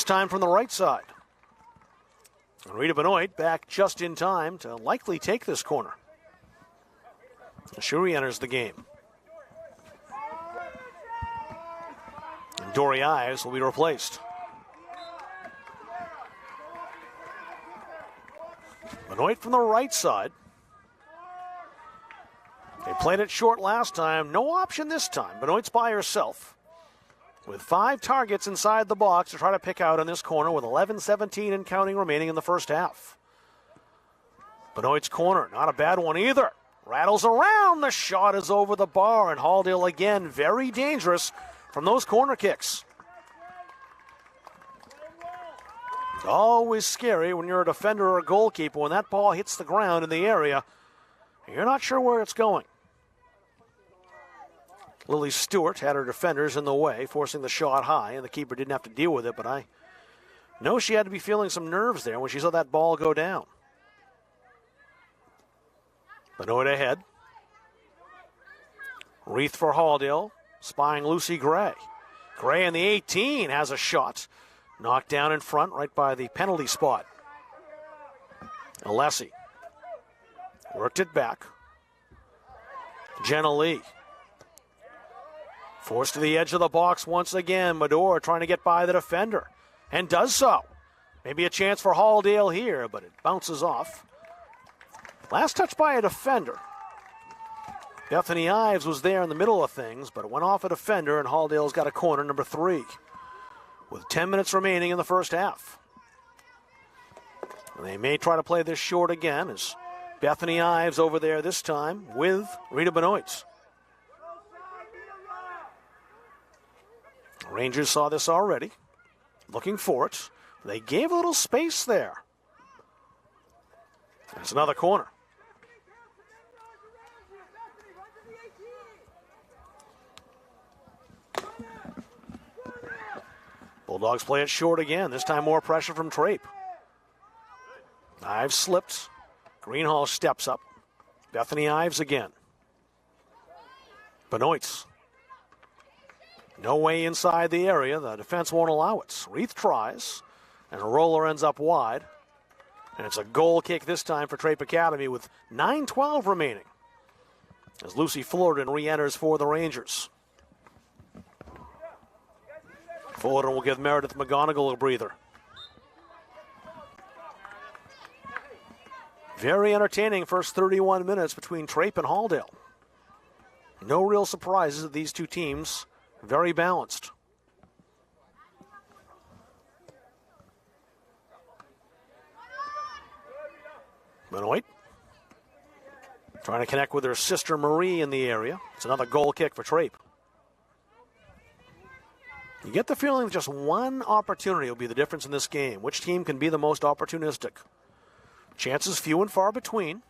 time from the right side. And Rita Benoit back just in time to likely take this corner. Shuri enters the game. And Dory Ives will be replaced. Benoit from the right side. They played it short last time. No option this time. Benoit's by herself with 5 targets inside the box to try to pick out in this corner with 11-17 and counting remaining in the first half. Benoit's corner, not a bad one either. Rattles around. The shot is over the bar, and Halldale again very dangerous from those corner kicks. It's always scary when you're a defender or a goalkeeper when that ball hits the ground in the area and you're not sure where it's going. Lily Stewart had her defenders in the way, forcing the shot high, and the keeper didn't have to deal with it, but I know she had to be feeling some nerves there when she saw that ball go down. Benoit ahead. Reith for Halldale, spying Lucy Gray. Gray in the 18 has a shot. Knocked down in front, right by the penalty spot. Alessi worked it back. Jenna Lee. Forced to the edge of the box once again. Medor trying to get by the defender. And does so. Maybe a chance for Halldale here, but it bounces off. Last touch by a defender. Bethany Ives was there in the middle of things, but it went off a defender, and Halldale's got a corner, number 3. With 10 minutes remaining in the first half. And they may try to play this short again as Bethany Ives over there this time with Rita Benoit. Rangers saw this already, looking for it. They gave a little space there. There's another corner. Bulldogs play it short again. This time more pressure from Traip. Ives slipped. Greenhalgh steps up. Bethany Ives again. Benoit. No way inside the area. The defense won't allow it. Reith tries, and a roller ends up wide. And it's a goal kick this time for Traip Academy with 9:12 remaining. As Lucy Fullerton re-enters for the Rangers. Fullerton will give Meredith McGonigal a breather. Very entertaining first 31 minutes between Traip and Halldale. No real surprises of these two teams. Very balanced. Benoit trying to connect with her sister Marie in the area. It's another goal kick for Traip. You get the feeling that just one opportunity will be the difference in this game. Which team can be the most opportunistic? Chances few and far between.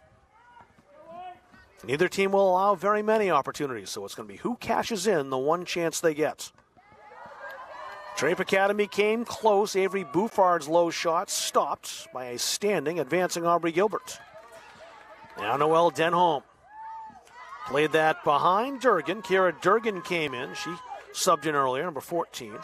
Neither team will allow very many opportunities, so it's going to be who cashes in the one chance they get. Traip Academy came close. Avery Bouffard's low shot stopped by a standing, advancing Aubrey Gilbert. Now Noelle Denholm played that behind Durgan. Kira Durgan came in. She subbed in earlier, number 14.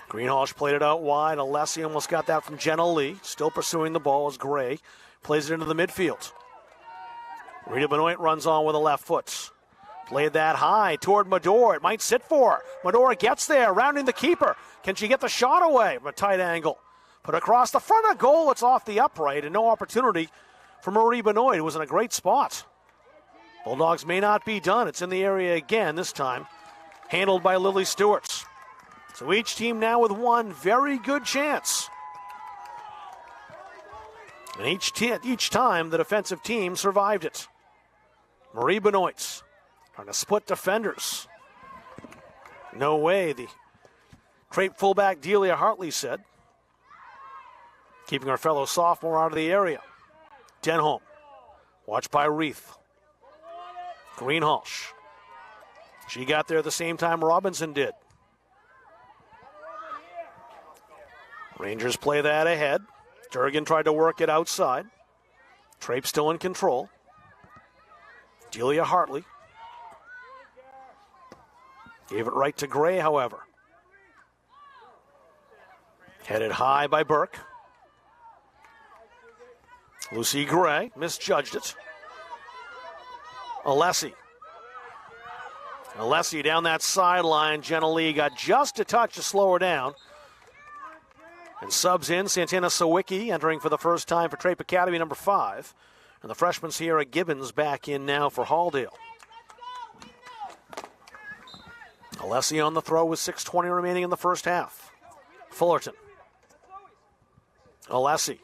Greenhalgh played it out wide. Alessi almost got that from Jenna Lee. Still pursuing the ball as Gray plays it into the midfield. Rita Benoit runs on with a left foot. Played that high toward Medor. It might sit for her. Medor gets there, rounding the keeper. Can she get the shot away from a tight angle? Put across the front of goal. It's off the upright and no opportunity for Marie Benoit, who was in a great spot. Bulldogs may not be done. It's in the area again, this time handled by Lily Stewart. So each team now with one very good chance. And each time the defensive team survived it. Marie Benoit trying to split defenders. No way, the Traip fullback Delia Hartley said. Keeping our fellow sophomore out of the area. Denholm, watched by Reith. Greenhalgh. She got there the same time Robinson did. Rangers play that ahead. Durgan tried to work it outside. Traip still in control. Delia Hartley. Gave it right to Gray, however. Headed high by Burke. Lucy Gray misjudged it. Alessi down that sideline. Jenna Lee got just a touch to slow her down. And subs in Santana Sawicki entering for the first time for Traip Academy, number 5. And the freshman Sierra Gibbons back in now for Halldale. Alessi on the throw with 6:20 remaining in the first half. Fullerton. Alessi.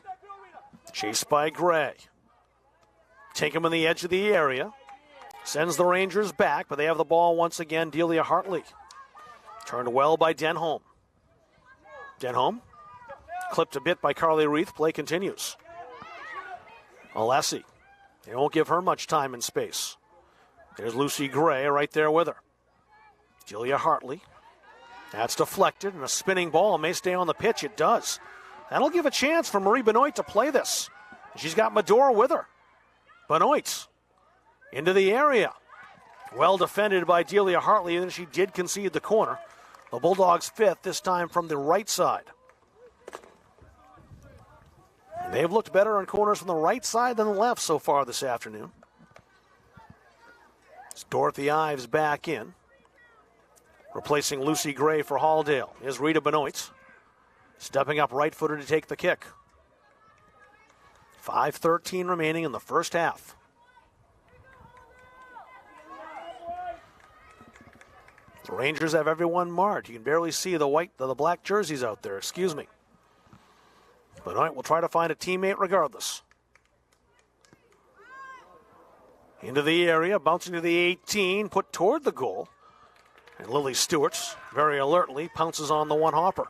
Chased by Gray. Take him on the edge of the area. Sends the Rangers back, but they have the ball once again. Delia Hartley. Turned well by Denholm. Denholm. Clipped a bit by Carly Reith. Play continues. Alessi. They won't give her much time and space. There's Lucy Gray right there with her. Delia Hartley. That's deflected, and a spinning ball may stay on the pitch. It does. That'll give a chance for Marie Benoit to play this. She's got Medora with her. Benoit into the area. Well defended by Delia Hartley, and she did concede the corner. The Bulldogs 5th, this time from the right side. And they've looked better on corners from the right side than the left so far this afternoon. It's Dorothy Ives back in, replacing Lucy Gray for Halldale. Is Rita Benoit stepping up right-footed to take the kick. 5:13 remaining in the first half. The Rangers have everyone marked. You can barely see the black jerseys out there. Excuse me. Benoit will try to find a teammate regardless. Into the area, bouncing to the 18, put toward the goal. And Lily Stewart, very alertly, pounces on the one hopper.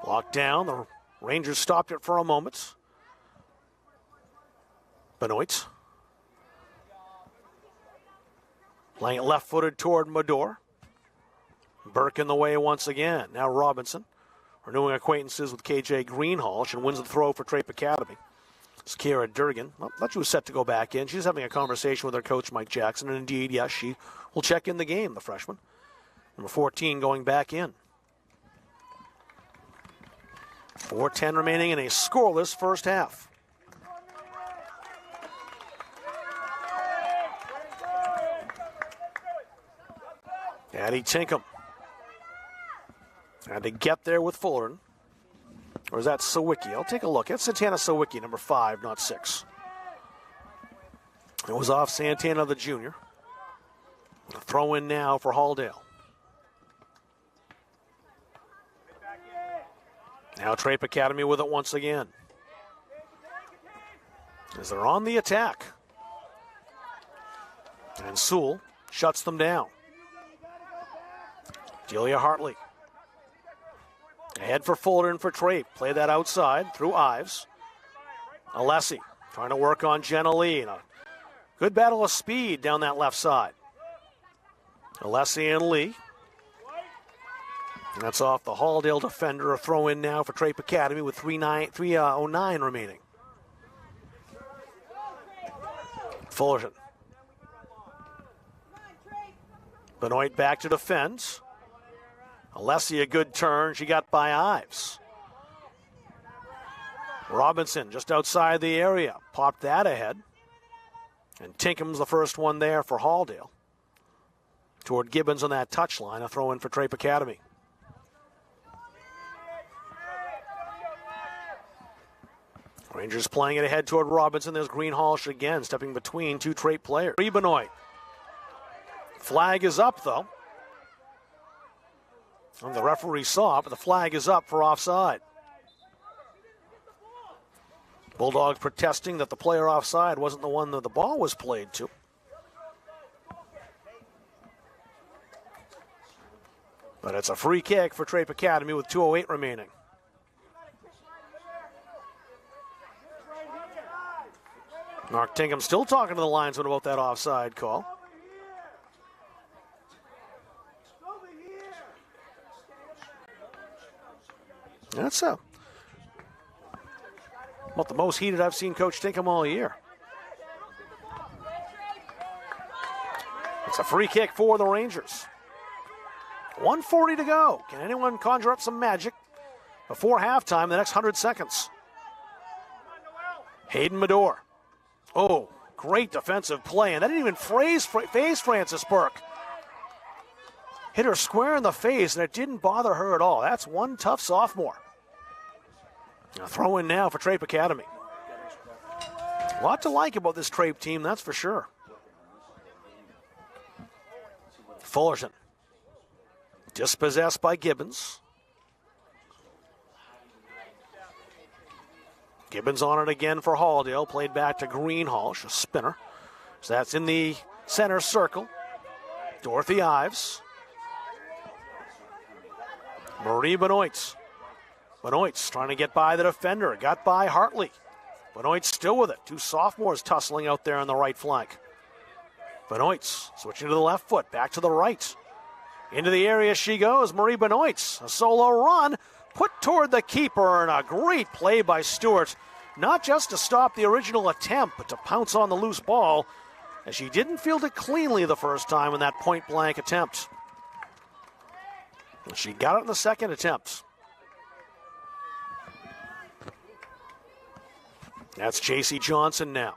Locked down. The Rangers stopped it for a moment. Benoit. Playing it left-footed toward Medor. Burke in the way once again. Now Robinson. Renewing acquaintances with KJ Greenhalgh and wins the throw for Traip Academy. It's Kira Durgan. I thought she was set to go back in. She's having a conversation with her coach, Mike Jackson. And indeed, yes, she will check in the game, the freshman. Number 14 going back in. 4:10 remaining in a scoreless first half. Addie Tinkham. Had to get there with Fullerton. Or is that Sawicki? I'll take a look. That's Santana Sawicki, number 5, not 6. It was off Santana, the junior. A throw in now for Halldale. Now Traip Academy with it once again. As they're on the attack. And Sewell shuts them down. Delia Hartley. Ahead for Fullerton for Traip. Play that outside through Ives. Alessi trying to work on Jenna Lee. A good battle of speed down that left side. Alessi and Lee. And that's off the Halldale defender. A throw in now for Traip Academy with 3:09 remaining. Fullerton. Benoit back to defend. Alessi a good turn. She got by Ives. Robinson just outside the area. Popped that ahead. And Tinkham's the first one there for Halldale. Toward Gibbons on that touchline. A throw in for Traip Academy. Rangers playing it ahead toward Robinson. There's Greenhalgh again, stepping between two Traip players. Benoit. Flag is up, though. And the referee saw it, but the flag is up for offside. Bulldogs protesting that the player offside wasn't the one that the ball was played to. But it's a free kick for Traip Academy with 2:08 remaining. Mark Tinkham still talking to the linesman about that offside call. That's about the most heated I've seen Coach Tinkham all year. It's a free kick for the Rangers. 1:40 to go. Can anyone conjure up some magic before halftime, the next 100 seconds? Hayden Medore. Oh, great defensive play. And that didn't even phase Frances Burke. Hit her square in the face, and it didn't bother her at all. That's one tough sophomore. A throw in now for Traip Academy. A lot to like about this Traip team, that's for sure. Fullerton. Dispossessed by Gibbons. Gibbons on it again for Halldale. Played back to Greenhalgh, a spinner. So that's in the center circle. Dorothy Ives. Marie Benoit. Benoit's trying to get by the defender. Got by Hartley. Benoit's still with it. Two sophomores tussling out there on the right flank. Benoit's switching to the left foot. Back to the right. Into the area she goes. Marie Benoit's a solo run. Put toward the keeper, and a great play by Stewart. Not just to stop the original attempt, but to pounce on the loose ball, as she didn't field it cleanly the first time in that point-blank attempt. And she got it in the second attempt. That's J.C. Johnson now.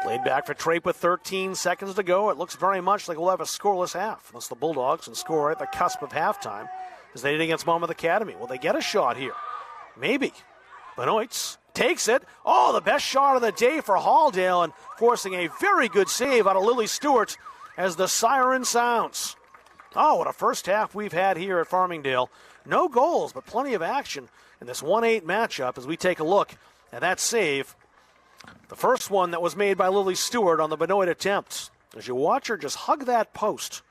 Played back for Traip with 13 seconds to go. It looks very much like we'll have a scoreless half, unless the Bulldogs can score at the cusp of halftime, as they did against Monmouth Academy. Will they get a shot here? Maybe. Benoit takes it. Oh, the best shot of the day for Halldale, and forcing a very good save out of Lily Stewart as the siren sounds. Oh, what a first half we've had here at Farmingdale. No goals, but plenty of action in this 1-8 matchup as we take a look at that save. The first one that was made by Lily Stewart on the Benoit attempt. As you watch her just hug that post.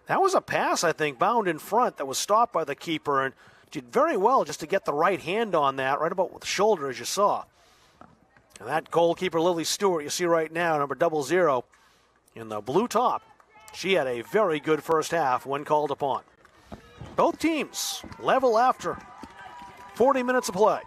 That was a pass, I think, bound in front that was stopped by the keeper, and did very well just to get the right hand on that, right about with the shoulder, as you saw. And that goalkeeper, Lily Stewart, you see right now, number 00 in the blue top. She had a very good first half when called upon. Both teams level after 40 minutes of play.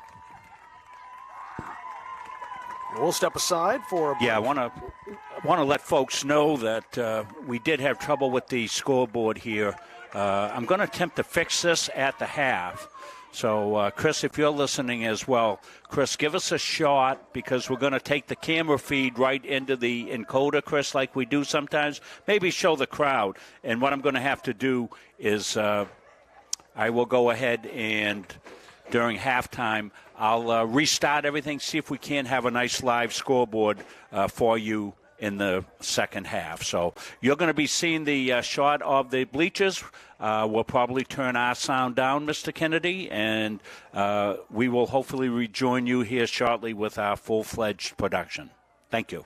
We'll step aside for a break. Yeah, I want to let folks know that we did have trouble with the scoreboard here. I'm going to attempt to fix this at the half. So, Chris, if you're listening as well, Chris, give us a shot, because we're going to take the camera feed right into the encoder, Chris, like we do sometimes. Maybe show the crowd. And what I'm going to have to do is I will go ahead and during halftime, I'll restart everything, see if we can't have a nice live scoreboard for you in the second half. So you're going to be seeing the shot of the bleachers. We'll probably turn our sound down, Mr. Kennedy, and we will hopefully rejoin you here shortly with our full-fledged production. Thank you.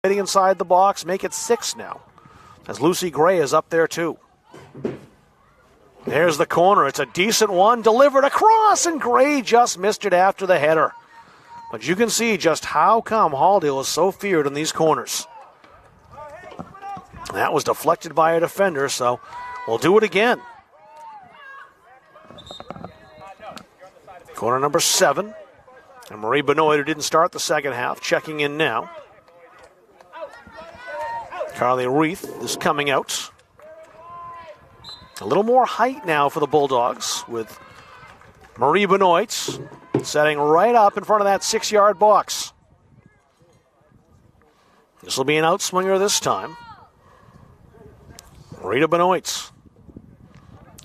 Getting inside the box, make it 6 now, as Lucy Gray is up there too. There's the corner. It's a decent one, delivered across, and Gray just missed it after the header. But you can see just how come Halldale is so feared in these corners. That was deflected by a defender, so we'll do it again. Corner number 7. And Marie Benoit, who didn't start the second half, checking in now. Carly Reith is coming out. A little more height now for the Bulldogs with Marie Benoit setting right up in front of that 6-yard box. This will be an outswinger this time. Rita Benoit.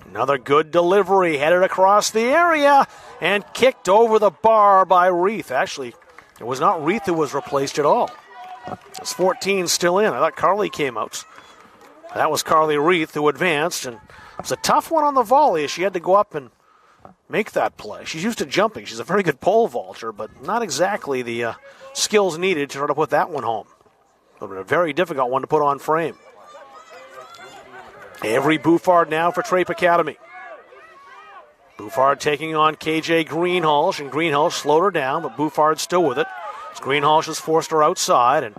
Another good delivery, headed across the area and kicked over the bar by Reith. Actually, it was not Reith who was replaced at all. It's 14 still in. I thought Carly came out. That was Carly Reith who advanced, and it was a tough one on the volley. She had to go up and make that play. She's used to jumping. She's a very good pole vaulter, but not exactly the skills needed to try to put that one home. But a very difficult one to put on frame. Avery Bouffard now for Traip Academy. Bouffard taking on KJ Greenhalgh, and Greenhalgh slowed her down, but Bouffard's still with it. Greenhalgh has forced her outside and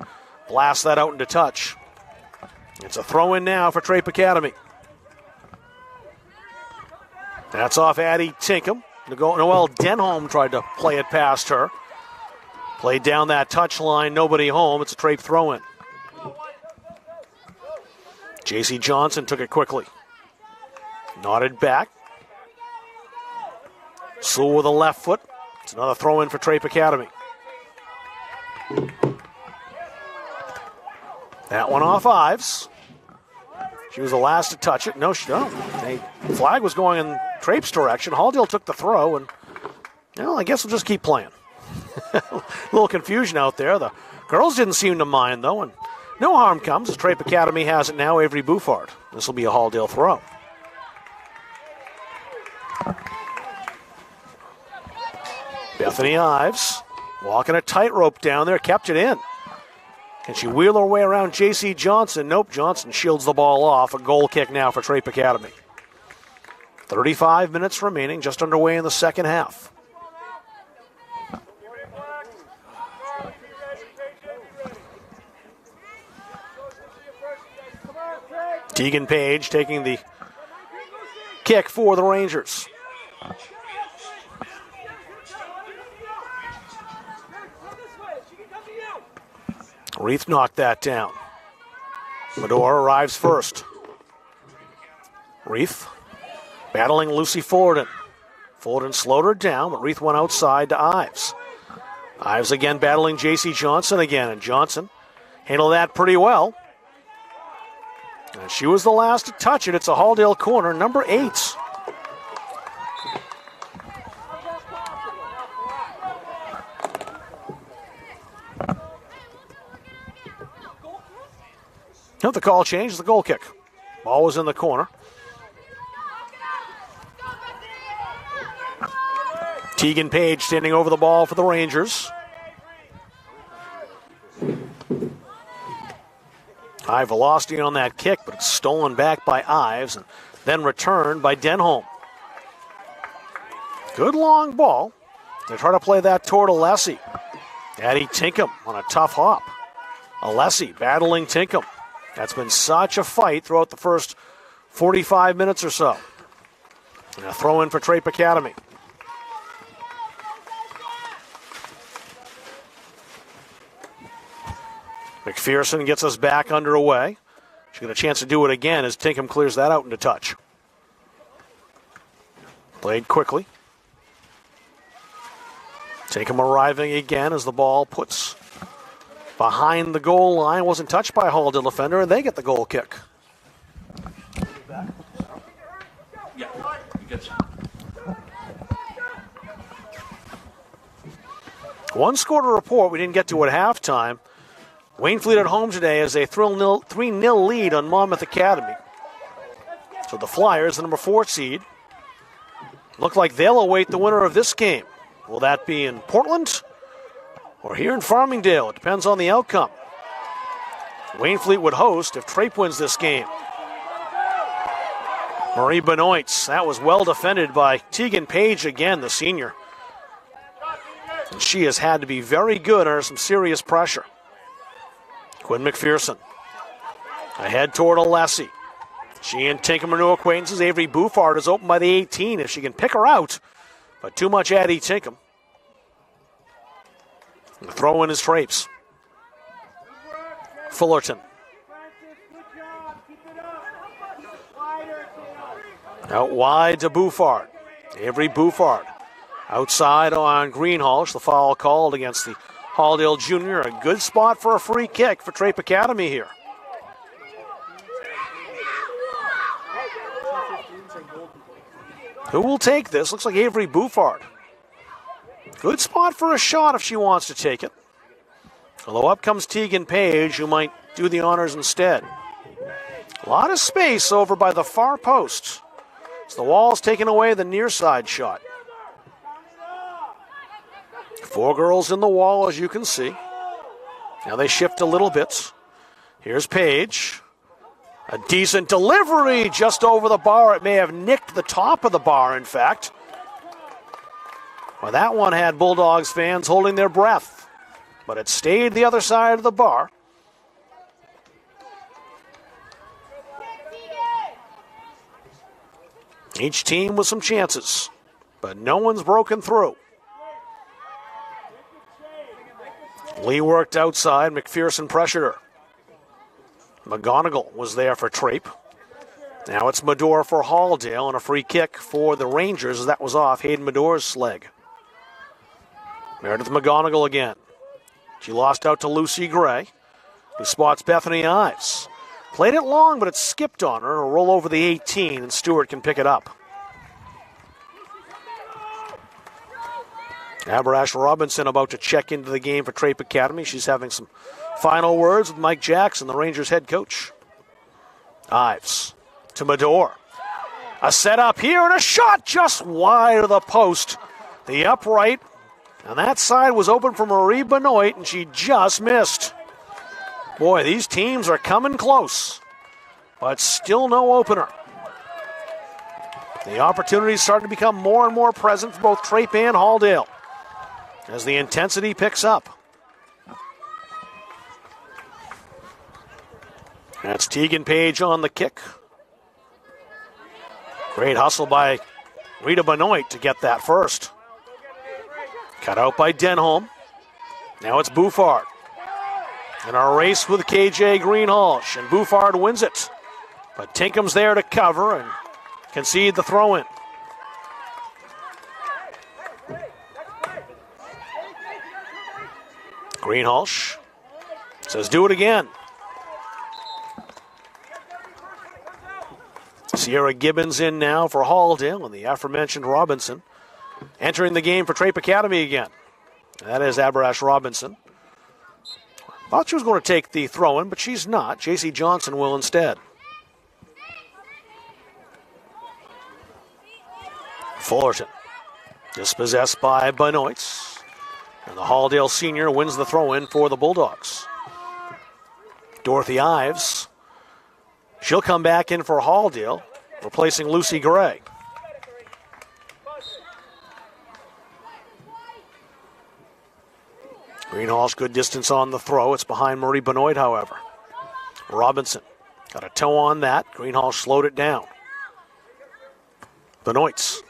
blasts that out into touch. It's a throw-in now for Traip Academy. That's off Addie Tinkham. Noelle Denholm tried to play it past her. Played down that touch line, nobody home. It's a Traip throw-in. J.C. Johnson took it quickly. Nodded back. Sewell with a left foot. It's another throw-in for Traip Academy. That one off Ives. She was the last to touch it. No, she don't. The flag was going in Traip's direction. Halldale took the throw, and I guess we'll just keep playing. A little confusion out there. The girls didn't seem to mind, though, and no harm comes as Traip Academy has it now. Avery Bouffard. This will be a Halldale throw. Bethany Ives walking a tightrope down there, kept it in. Can she wheel her way around J.C. Johnson? Nope, Johnson shields the ball off. A goal kick now for Traip Academy. 35 minutes remaining, just underway in the second half. Tegan Page taking the kick for the Rangers. Reith knocked that down. Medora arrives first. Reith battling Lucy Fullerton. Fullerton slowed her down, but Reith went outside to Ives. Ives again battling J.C. Johnson again, and Johnson handled that pretty well. And she was the last to touch it. It's a Halldale corner, number 8. Note the call changed, the goal kick. Ball was in the corner. Tegan Page standing over the ball for the Rangers. High velocity on that kick, but it's stolen back by Ives and then returned by Denholm. Good long ball. They try to play that toward Alessi. Addie Tinkham on a tough hop. Alessi battling Tinkham. That's been such a fight throughout the first 45 minutes or so. And a throw in for Traip Academy. McPherson gets us back underway. She'll get a chance to do it again as Tinkham clears that out into touch. Played quickly. Tinkham arriving again as the ball puts behind the goal line. Wasn't touched by a Halldale defender, and they get the goal kick. One score to report we didn't get to at halftime. Waynfleet at home today has a 3-0 lead on Monmouth Academy. So the Flyers, the number 4 seed, look like they'll await the winner of this game. Will that be in Portland or here in Farmingdale? It depends on the outcome. Waynfleet would host if Traip wins this game. Marie Benoit, that was well defended by Tegan Page again, the senior. And she has had to be very good under some serious pressure. Quinn McPherson ahead toward Alessi. She and Tinkham are new acquaintances. Avery Buffard is open by the 18 if she can pick her out, but too much Addie Tinkham. The throw in is Traip's. Fullerton. Out wide to Buffard. Avery Buffard. Outside on Greenhalgh. The foul called against the Halldale Junior. A good spot for a free kick for Traip Academy here. Who will take this? Looks like Avery Buffard. Good spot for a shot if she wants to take it. Although up comes Tegan Page, who might do the honors instead. A lot of space over by the far post. So the wall's taking away the near side shot. 4 girls in the wall, as you can see. Now they shift a little bit. Here's Page. A decent delivery just over the bar. It may have nicked the top of the bar, in fact. Well, that one had Bulldogs fans holding their breath, but it stayed the other side of the bar. Each team with some chances, but no one's broken through. Lee worked outside. McPherson pressured her. McGonigal was there for Traip. Now it's Medore for Halldale, and a free kick for the Rangers as that was off Hayden Medore's leg. Meredith McGonigal again. She lost out to Lucy Gray, who spots Bethany Ives. Played it long, but it skipped on her. A roll over the 18, and Stewart can pick it up. Aberash Robinson about to check into the game for Traip Academy. She's having some final words with Mike Jackson, the Rangers head coach. Ives to Medore. A setup here and a shot just wide of the post. The upright, and that side was open for Marie Benoit, and she just missed. Boy, these teams are coming close, but still no opener. The opportunities starting to become more and more present for both Traip and Halldale as the intensity picks up. That's Tegan Page on the kick. Great hustle by Rita Benoit to get that first. Cut out by Denholm. Now it's Buffard. In a race with KJ Greenhalgh, and Buffard wins it. But Tinkham's there to cover and concede the throw-in. Greenhalgh says, do it again. Sierra Gibbons in now for Halldale, and the aforementioned Robinson entering the game for Traip Academy again. That is Aberash Robinson. Thought she was going to take the throw-in, but she's not. J.C. Johnson will instead. Fullerton dispossessed by Benoit. And the Halldale senior wins the throw-in for the Bulldogs. Dorothy Ives. She'll come back in for Halldale, replacing Lucy Gray. Greenhalgh's good distance on the throw. It's behind Marie Benoit, however. Robinson got a toe on that. Greenhalgh slowed it down. Benoit's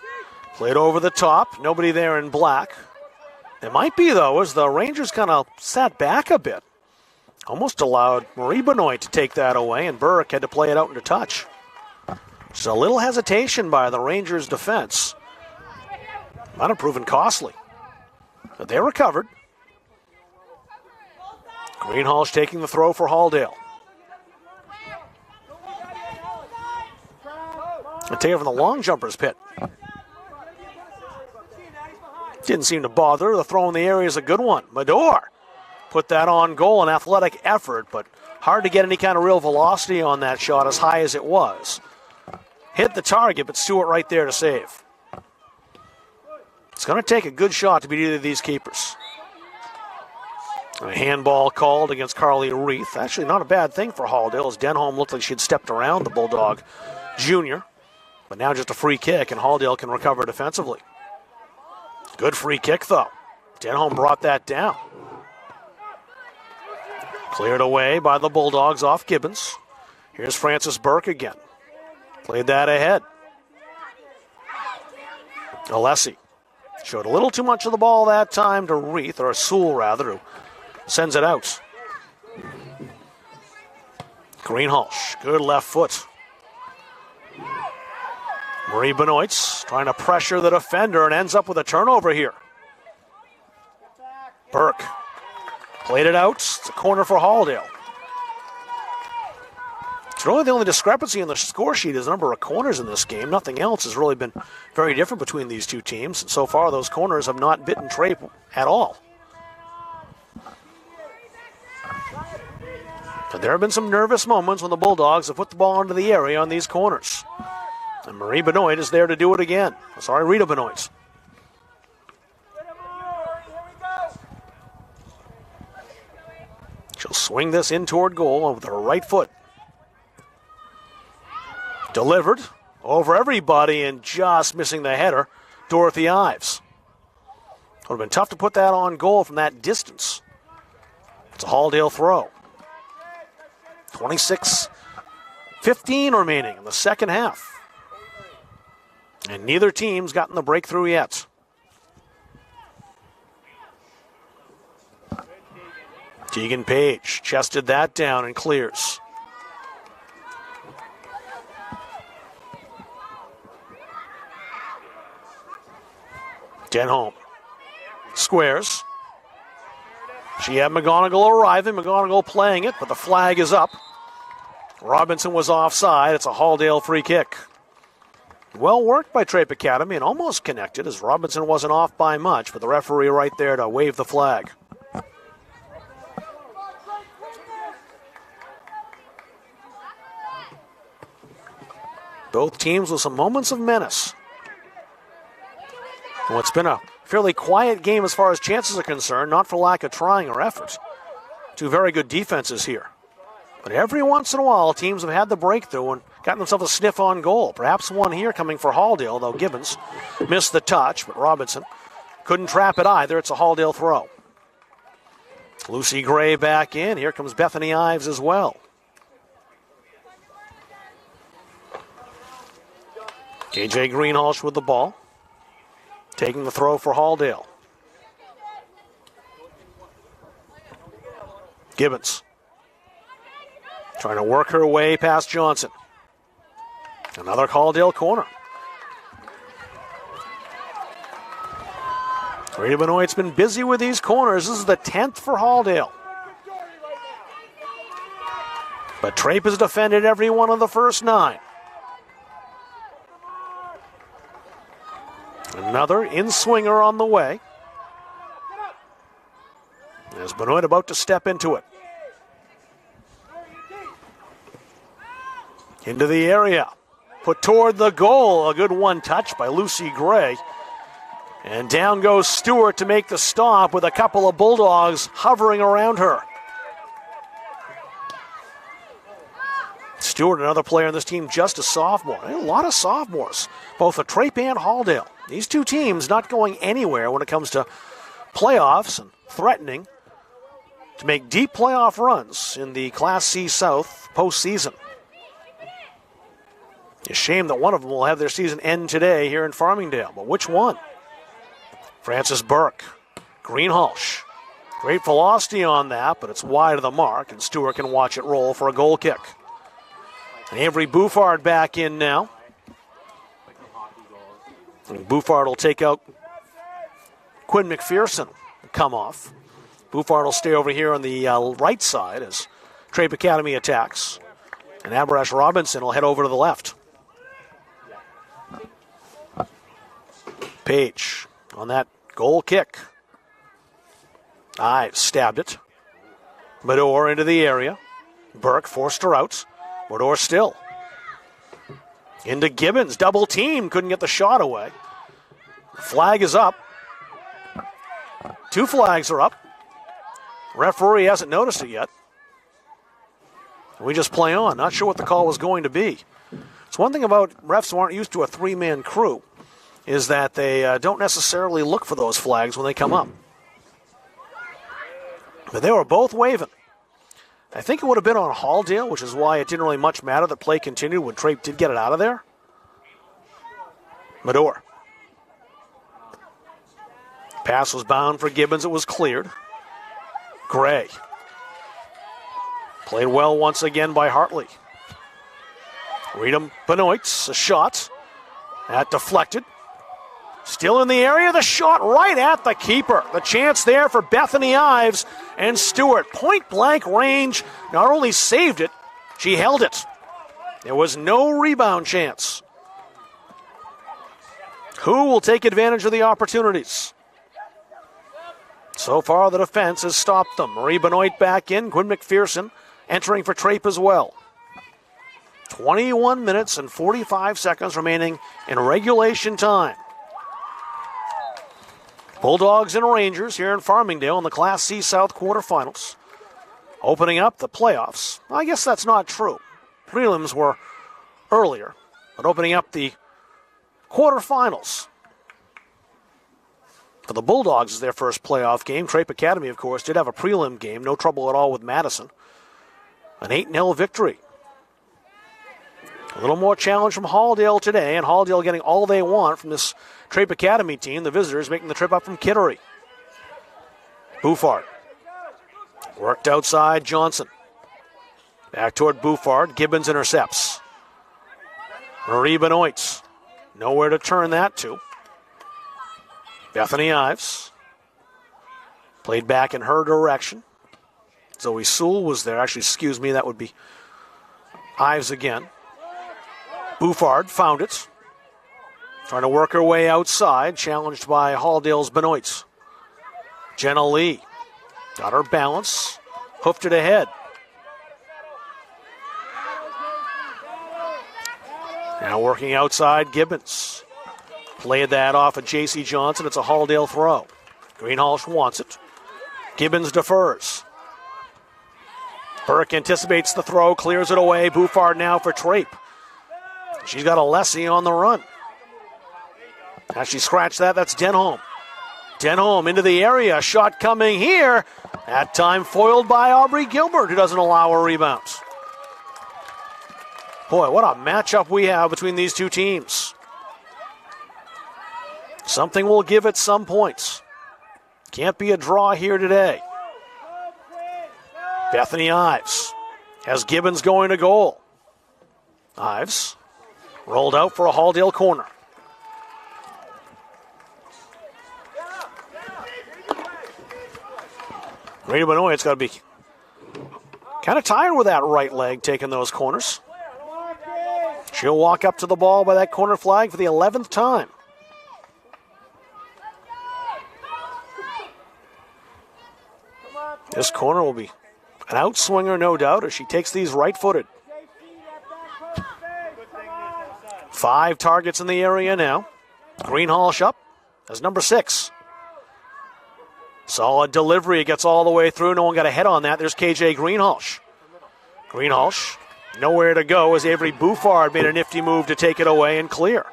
played over the top. Nobody there in black. It might be, though, as the Rangers kind of sat back a bit. Almost allowed Marie Benoit to take that away, and Burke had to play it out into touch. Just a little hesitation by the Rangers' defense. Might have proven costly. But they recovered. Greenhalgh taking the throw for Halldale. And take it from the long jumper's pit. Didn't seem to bother. The throw in the area is a good one. Medore put that on goal, an athletic effort, but hard to get any kind of real velocity on that shot as high as it was. Hit the target, but Stewart right there to save. It's going to take a good shot to beat either of these keepers. A handball called against Carly Reith. Actually, not a bad thing for Halldale, as Denholm looked like she had stepped around the Bulldog junior. But now just a free kick, and Halldale can recover defensively. Good free kick, though. Denholm brought that down. Cleared away by the Bulldogs off Gibbons. Here's Frances Burke again. Played that ahead. Alessi showed a little too much of the ball that time to Reith, or Sewell rather, who sends it out. Greenhalgh, good left foot. Marie Benoit's trying to pressure the defender and ends up with a turnover here. Burke played it out. It's a corner for Halldale. It's really the only discrepancy in the score sheet is the number of corners in this game. Nothing else has really been very different between these two teams. And so far, those corners have not bitten Traip at all. But there have been some nervous moments when the Bulldogs have put the ball into the area on these corners. And Marie Benoit is there to do it again. Sorry, Rita Benoit. She'll swing this in toward goal with her right foot. Delivered over everybody and just missing the header, Dorothy Ives. Would have been tough to put that on goal from that distance. It's a Halldale throw. 26-15 remaining in the second half. And neither team's gotten the breakthrough yet. Tegan Page chested that down and clears. Denholm squares. She had McGonigal arriving, McGonigal playing it, but the flag is up. Robinson was offside. It's a Halldale free kick. Well worked by Traip Academy and almost connected as Robinson wasn't off by much, but the referee right there to wave the flag. Both teams with some moments of menace. Well, it's been a fairly quiet game as far as chances are concerned, not for lack of trying or effort. Two very good defenses here. But every once in a while, teams have had the breakthrough and gotten themselves a sniff on goal. Perhaps one here coming for Halldale, though Gibbons missed the touch, but Robinson couldn't trap it either. It's a Halldale throw. Lucy Gray back in. Here comes Bethany Ives as well. KJ Greenhalgh with the ball. Taking the throw for Halldale. Gibbons trying to work her way past Johnson. Another Halldale corner. Rita Benoit's been busy with these corners. This is the 10th for Halldale. But Traip has defended every one of the first 9. Another in-swinger on the way. As Benoit about to step into it. Into the area. Put toward the goal. A good one-touch by Lucy Gray. And down goes Stewart to make the stop with a couple of Bulldogs hovering around her. Stewart, another player on this team, just a sophomore. A lot of sophomores, both at Traip and Halldale. These two teams not going anywhere when it comes to playoffs and threatening to make deep playoff runs in the Class C South postseason. A shame that one of them will have their season end today here in Farmingdale, but which one? Frances Burke, Greenhalgh. Great velocity on that, but it's wide of the mark, and Stewart can watch it roll for a goal kick. And Avery Buffard back in now. And Buffard will take out Quinn McPherson and come off. Buffard will stay over here on the right side as Traip Academy attacks. And Abarash Robinson will head over to the left. Page on that goal kick. Ives stabbed it. Medor into the area. Burke forced her out. Medor still. Into Gibbons. Double team. Couldn't get the shot away. Flag is up. Two flags are up. Referee hasn't noticed it yet. We just play on. Not sure what the call was going to be. It's one thing about refs who aren't used to a three-man crew is that they don't necessarily look for those flags when they come up. But they were both waving. I think it would have been on Halldale, which is why it didn't really much matter that play continued when Traip did get it out of there. Medor. Pass was bound for Gibbons. It was cleared. Gray. Played well once again by Hartley. Reedham Benoit, a shot. That deflected. Still in the area, the shot right at the keeper. The chance there for Bethany Ives and Stewart. Point blank range, not only saved it, she held it. There was no rebound chance. Who will take advantage of the opportunities? So far, the defense has stopped them. Marie Benoit back in, Quinn McPherson entering for Traip as well. 21 minutes and 45 seconds remaining in regulation time. Bulldogs and Rangers here in Farmingdale in the Class C South quarterfinals. Opening up the playoffs. I guess that's not true. Prelims were earlier, but opening up the quarterfinals. For the Bulldogs is their first playoff game. Traip Academy, of course, did have a prelim game. No trouble at all with Madison. An 8-0 victory. A little more challenge from Halldale today, and Halldale getting all they want from this Traip Academy team. The visitors making the trip up from Kittery. Bouffard. Worked outside Johnson. Back toward Bouffard. Gibbons intercepts. Marie Benoit. Nowhere to turn that to. Bethany Ives. Played back in her direction. Zoe Sewell was there. Actually, excuse me, that would be Ives again. Bouffard found it. Trying to work her way outside. Challenged by Halldale's Benoit. Jenna Lee. Got her balance. Hoofed it ahead. Now working outside Gibbons. Played that off of J.C. Johnson. It's a Halldale throw. Greenhalgh wants it. Gibbons defers. Burke anticipates the throw, clears it away. Bouffard now for Traip. She's got a Lessie on the run. As she scratched that, that's Denholm. Denholm into the area. Shot coming here. That time foiled by Aubrey Gilbert, who doesn't allow a rebound. Boy, what a matchup we have between these two teams. Something will give at some points. Can't be a draw here today. Bethany Ives has Gibbons going to goal. Ives rolled out for a Halldale corner. Rita Benoit's got to be kind of tired with that right leg taking those corners. She'll walk up to the ball by that corner flag for the 11th time. This corner will be an outswinger, no doubt, as she takes these right-footed. 5 targets in the area now. Greenhalgh up as number 6. Solid delivery. It gets all the way through. No one got a head on that. There's KJ Greenhalgh. Greenhalgh nowhere to go as Avery Bouffard made a nifty move to take it away and clear.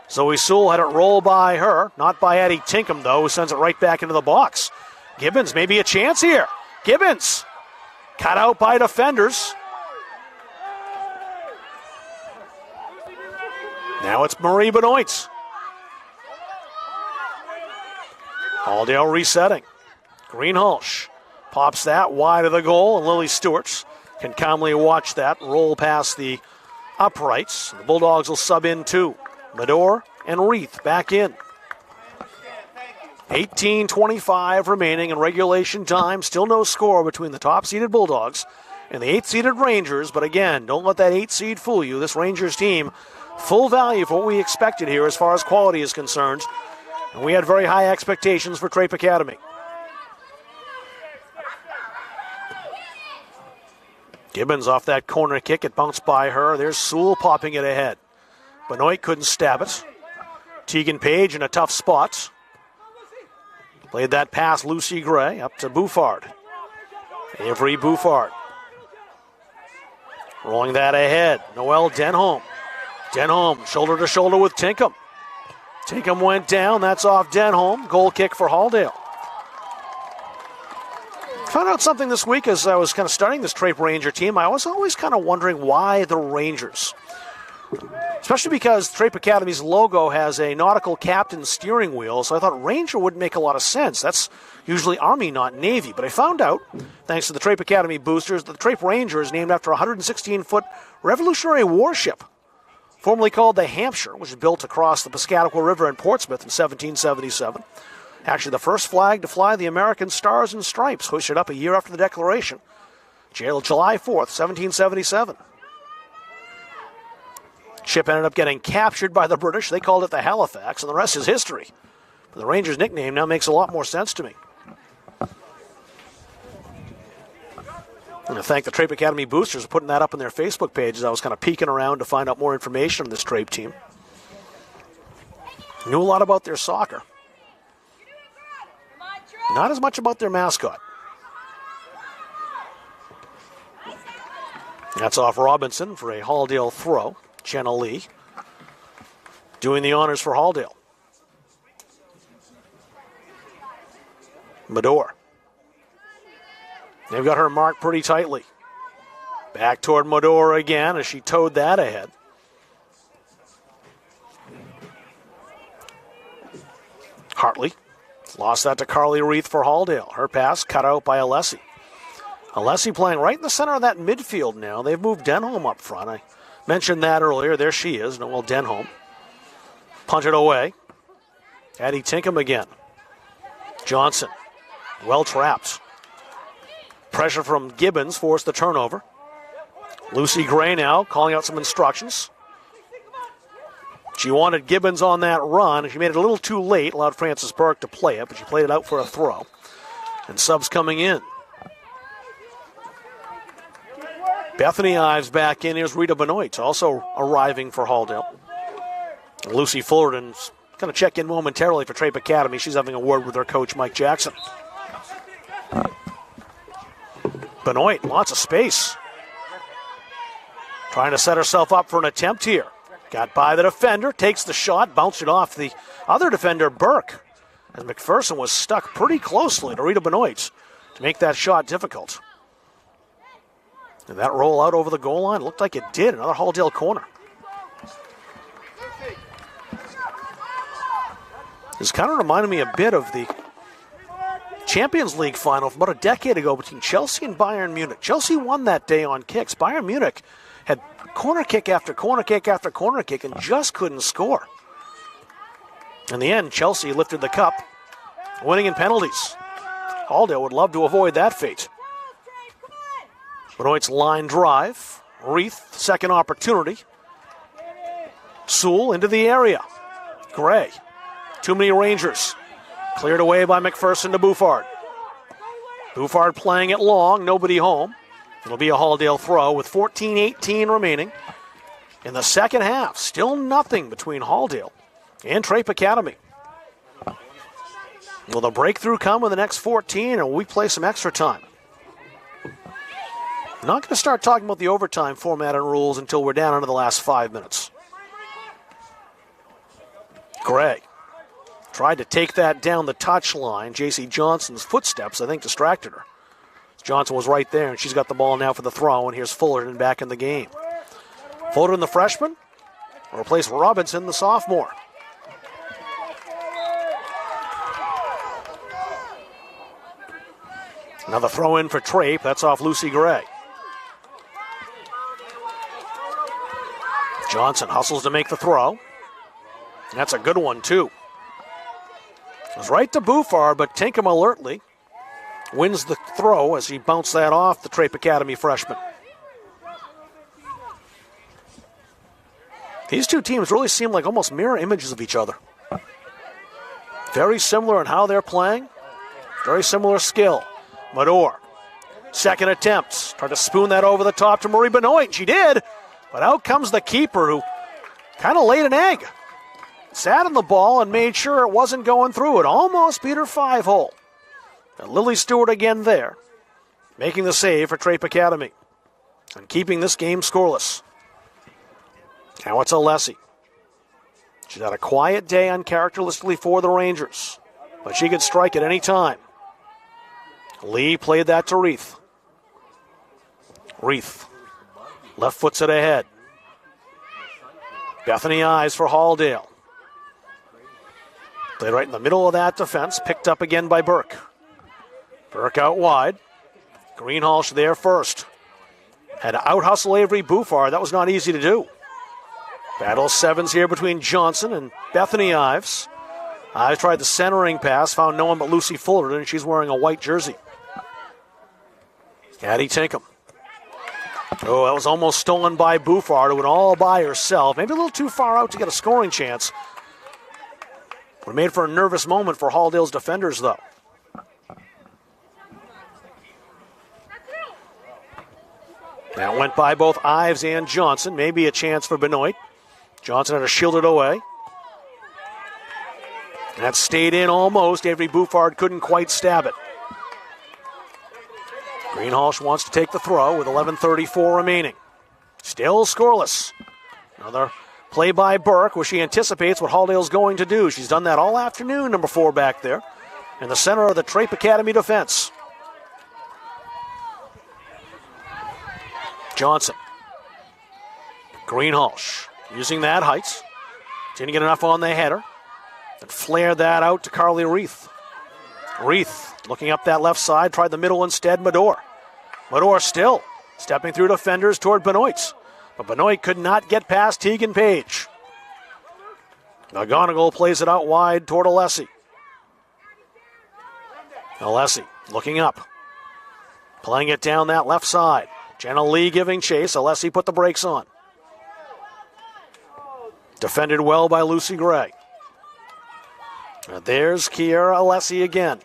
Zoe Sewell had it roll by her. Not by Addie Tinkham, though, who sends it right back into the box. Gibbons, maybe a chance here. Gibbons cut out by defenders. Now it's Marie Benoit. Halldale resetting. Greenhalgh pops that wide of the goal, and Lily Stewart can calmly watch that roll past the uprights. The Bulldogs will sub in 2. Medor and Reith back in. 18:25 remaining in regulation time. Still no score between the top-seeded Bulldogs and the 8th-seeded Rangers. But again, don't let that 8 seed fool you. This Rangers team, full value for what we expected here as far as quality is concerned. And we had very high expectations for Traip Academy. Gibbons off that corner kick. It bounced by her. There's Sewell popping it ahead. Benoit couldn't stab it. Tegan Page in a tough spot. Played that pass, Lucy Gray, up to Bouffard. Avery Buffard. Rolling that ahead. Noelle Denholm. Denholm shoulder to shoulder with Tinkham. Tinkham went down. That's off Denholm. Goal kick for Halldale. Found out something this week as I was kind of studying this Traip Ranger team. I was always kind of wondering why the Rangers. Especially because Traip Academy's logo has a nautical captain steering wheel, so I thought Ranger would make a lot of sense. That's usually Army, not Navy. But I found out, thanks to the Traip Academy boosters, that the Traip Ranger is named after a 116-foot Revolutionary warship, formerly called the Hampshire, which was built across the Piscataqua River in Portsmouth in 1777. Actually, the first flag to fly the American Stars and Stripes, hoisted up a year after the Declaration, July 4th, 1777. Ship ended up getting captured by the British. They called it the Halifax, and the rest is history. But the Rangers' nickname now makes a lot more sense to me. I'm going to thank the Traip Academy boosters for putting that up on their Facebook page as I was kind of peeking around to find out more information on this Traip team. Knew a lot about their soccer. Not as much about their mascot. That's off Robinson for a Halldale throw. Jenna Lee doing the honors for Halldale. Medor. They've got her marked pretty tightly. Back toward Medor again as she towed that ahead. Hartley lost that to Carly Reith for Halldale. Her pass cut out by Alessi. Alessi playing right in the center of that midfield now. They've moved Denholm up front. I mentioned that earlier. There she is, Noelle Denholm. Punted away. Addie Tinkham again. Johnson, well trapped. Pressure from Gibbons forced the turnover. Lucy Gray now calling out some instructions. She wanted Gibbons on that run, and she made it a little too late, allowed Frances Burke to play it, but she played it out for a throw. And subs coming in. Bethany Ives back in. Here's Rita Benoit, also arriving for Halldale. Lucy Fullerton's going to check in momentarily for Traip Academy. She's having a word with her coach, Mike Jackson. Benoit, lots of space. Trying to set herself up for an attempt here. Got by the defender, takes the shot, bounced it off the other defender, Burke. And McPherson was stuck pretty closely to Rita Benoit to make that shot difficult. And that roll out over the goal line looked like it did. Another Halldale corner. This kind of reminded me a bit of the Champions League final from about a decade ago between Chelsea and Bayern Munich. Chelsea won that day on kicks. Bayern Munich had corner kick after corner kick after corner kick and just couldn't score. In the end, Chelsea lifted the cup, winning in penalties. Halldale would love to avoid that fate. Benoit's line drive. Reith, second opportunity. Sewell into the area. Gray. Too many Rangers. Cleared away by McPherson to Buffard. Buffard playing it long, nobody home. It'll be a Halldale throw with 14-18 remaining. In the second half, still nothing between Halldale and Traip Academy. Will the breakthrough come in the next 14, or will we play some extra time? I'm not going to start talking about the overtime format and rules until we're down into the last 5 minutes. Gray tried to take that down the touchline. J.C. Johnson's footsteps, I think, distracted her. Johnson was right there, and she's got the ball now for the throw, and here's Fullerton back in the game. Fullerton, the freshman, will replace Robinson, the sophomore. Another throw in for Traip. That's off Lucy Gray. Johnson hustles to make the throw. That's a good one, too. It was right to Buffard, but Tinkham alertly wins the throw as he bounced that off the Traip Academy freshman. These two teams really seem like almost mirror images of each other. Very similar in how they're playing. Very similar skill. Medor, second attempt. Tried to spoon that over the top to Marie Benoit. She did, but out comes the keeper who kind of laid an egg. Sat on the ball and made sure it wasn't going through. It almost beat her 5-hole. And Lily Stewart again there. making the save for Traip Academy and keeping this game scoreless. Now it's Alessi. She's had a quiet day uncharacteristically for the Rangers, but she could strike at any time. Lee played that to Reith. Reith, left foot's it ahead. Bethany Ives for Halldale. Played right in the middle of that defense, picked up again by Burke. Burke out wide. Greenhalgh there first. Had to out-hustle Avery Bouffard. That was not easy to do. Battle sevens here between Johnson and Bethany Ives. Ives tried the centering pass, found no one but Lucy Fullerton, and she's wearing a white jersey. Addie Tinkham. Oh, that was almost stolen by Bouffard, who went all by herself. Maybe a little too far out to get a scoring chance. Would have made for a nervous moment for Halldale's defenders, though. That went by both Ives and Johnson. Maybe a chance for Benoit. Johnson had to shield it away. That stayed in almost. Avery Bouffard couldn't quite stab it. Greenhalgh wants to take the throw with 11:34 remaining. Still scoreless. Another play by Burke where she anticipates what Halldale's going to do. She's done that all afternoon, number 4 back there, in the center of the Traip Academy defense. Johnson. Greenhalgh using that height. Didn't get enough on the header. And flared that out to Carly Reith. Reith looking up that left side, tried the middle instead, Medor. Medor still stepping through defenders toward Benoit. But Benoit could not get past Tegan Page. McGonigal plays it out wide toward Alessi. Alessi looking up. Playing it down that left side. Jenna Lee giving chase. Alessi put the brakes on. Defended well by Lucy Gray. And there's Kiera Alessi again.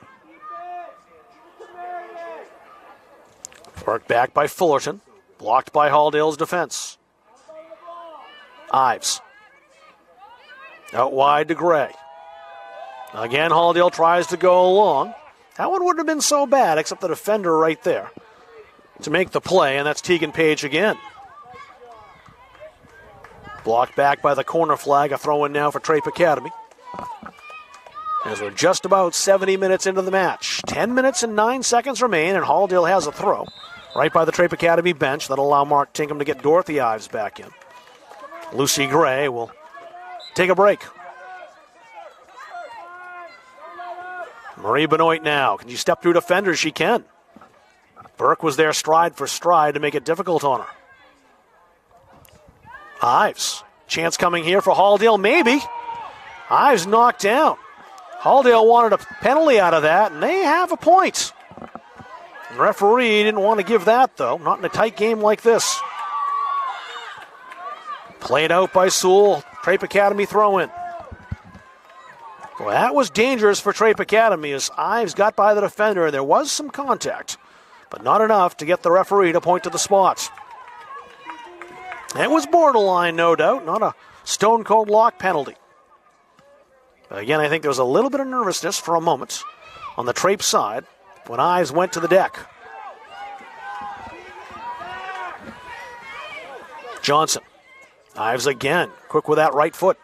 Worked back by Fullerton. Blocked by Halldale's defense. Ives. Out wide to Gray. Again, Halldale tries to go along. That one wouldn't have been so bad, except the defender right there to make the play, and that's Tegan Page again. Blocked back by the corner flag. A throw-in now for Traip Academy. As we're just about 70 minutes into the match. 10 minutes and 9 seconds remain, and Halldale has a throw right by the Traip Academy bench. That'll allow Mark Tinkham to get Dorothy Ives back in. Lucy Gray will take a break. Marie Benoit now. Can she step through defenders? She can. Burke was there stride for stride to make it difficult on her. Ives. Chance coming here for Halldale, maybe. Ives knocked down. Halldale wanted a penalty out of that, and they have a point. The referee didn't want to give that, though. Not in a tight game like this. Played out by Sewell. Traip Academy throw-in. Well, that was dangerous for Traip Academy as Ives got by the defender, and there was some contact, but not enough to get the referee to point to the spot. It was borderline, no doubt, not a stone-cold lock penalty. But again, I think there was a little bit of nervousness for a moment on the Traip side when Ives went to the deck. Johnson. Ives again, quick with that right foot.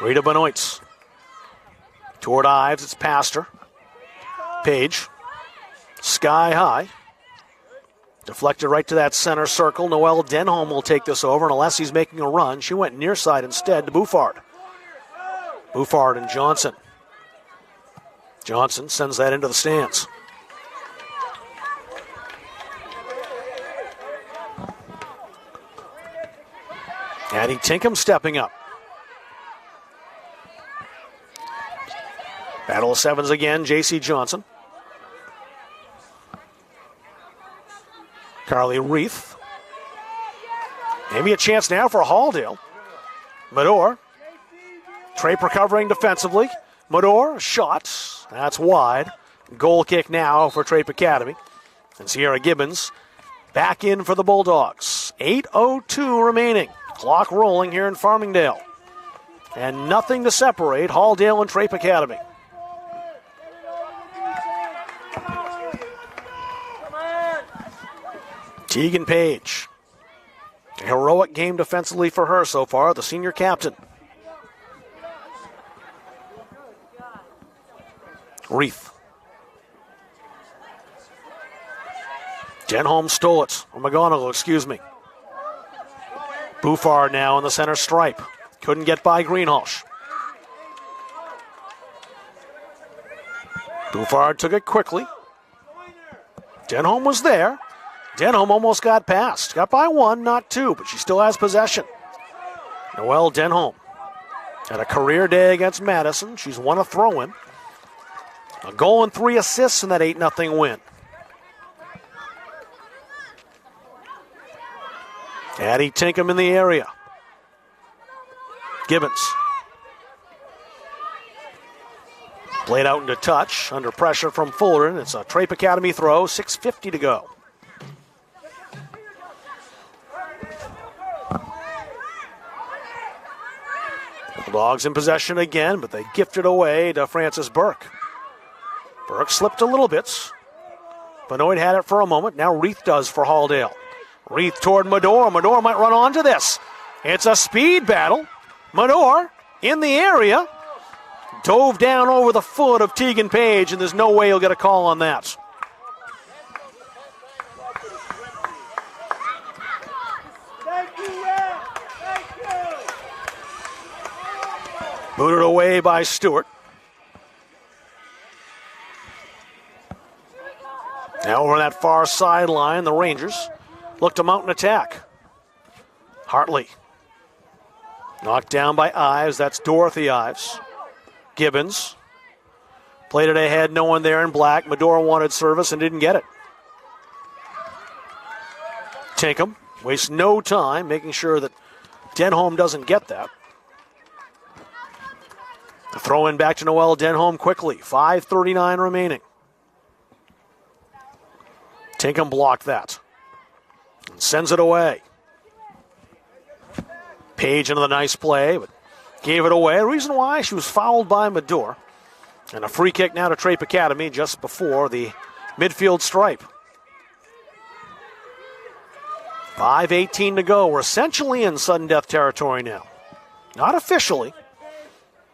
Rita Benoit. Toward Ives, it's past her. Page. Sky high. Deflected right to that center circle. Noelle Denholm will take this over, and Alessi's making a run. She went near side instead to Bouffard. Bouffard and Johnson. Johnson sends that into the stands. Addie Tinkham stepping up. Battle of sevens again, J.C. Johnson. Carly Reith. Maybe a chance now for Halldale. Medor. Traip recovering defensively. Medor, shot. That's wide. Goal kick now for Traip Academy. And Sierra Gibbons back in for the Bulldogs. 8:02 remaining. Clock rolling here in Farmingdale. And nothing to separate Halldale and Traip Academy. Tegan Page. A heroic game defensively for her so far, the senior captain. Reith. Denholm stole it. Or McGonigal, excuse me. Bouffard now in the center stripe. Couldn't get by Greenhalgh. Bouffard took it quickly. Denholm was there. Denholm almost got past. Got by one, not two, but she still has possession. Noelle Denholm had a career day against Madison. She's won a throw-in. A goal and 3 assists in that 8-0 win. Addie Tinkham in the area. Gibbons. Played out into touch, under pressure from Fullerton. It's a Traip Academy throw, 6:50 to go. Bulldogs in possession again, but they gift it away to Frances Burke. Burke slipped a little bit. Benoit had it for a moment. Now Reith does for Halldale. Reith toward Medore. Medore might run onto this. It's a speed battle. Medore in the area. Dove down over the foot of Tegan Page, and there's no way he'll get a call on that. Booted away by Stewart. Now over on that far sideline, the Rangers look to mount an attack. Hartley. Knocked down by Ives. That's Dorothy Ives. Gibbons. Played it ahead, no one there in black. Medora wanted service and didn't get it. Tinkham wastes no time making sure that Denholm doesn't get that. The throw in back to Noelle Denholm quickly. 5:39 remaining. Tinkham blocked that. And sends it away. Page into the nice play, but gave it away. The reason why, she was fouled by Medore. And a free kick now to Traip Academy just before the midfield stripe. 5:18 to go. We're essentially in sudden death territory now. Not officially.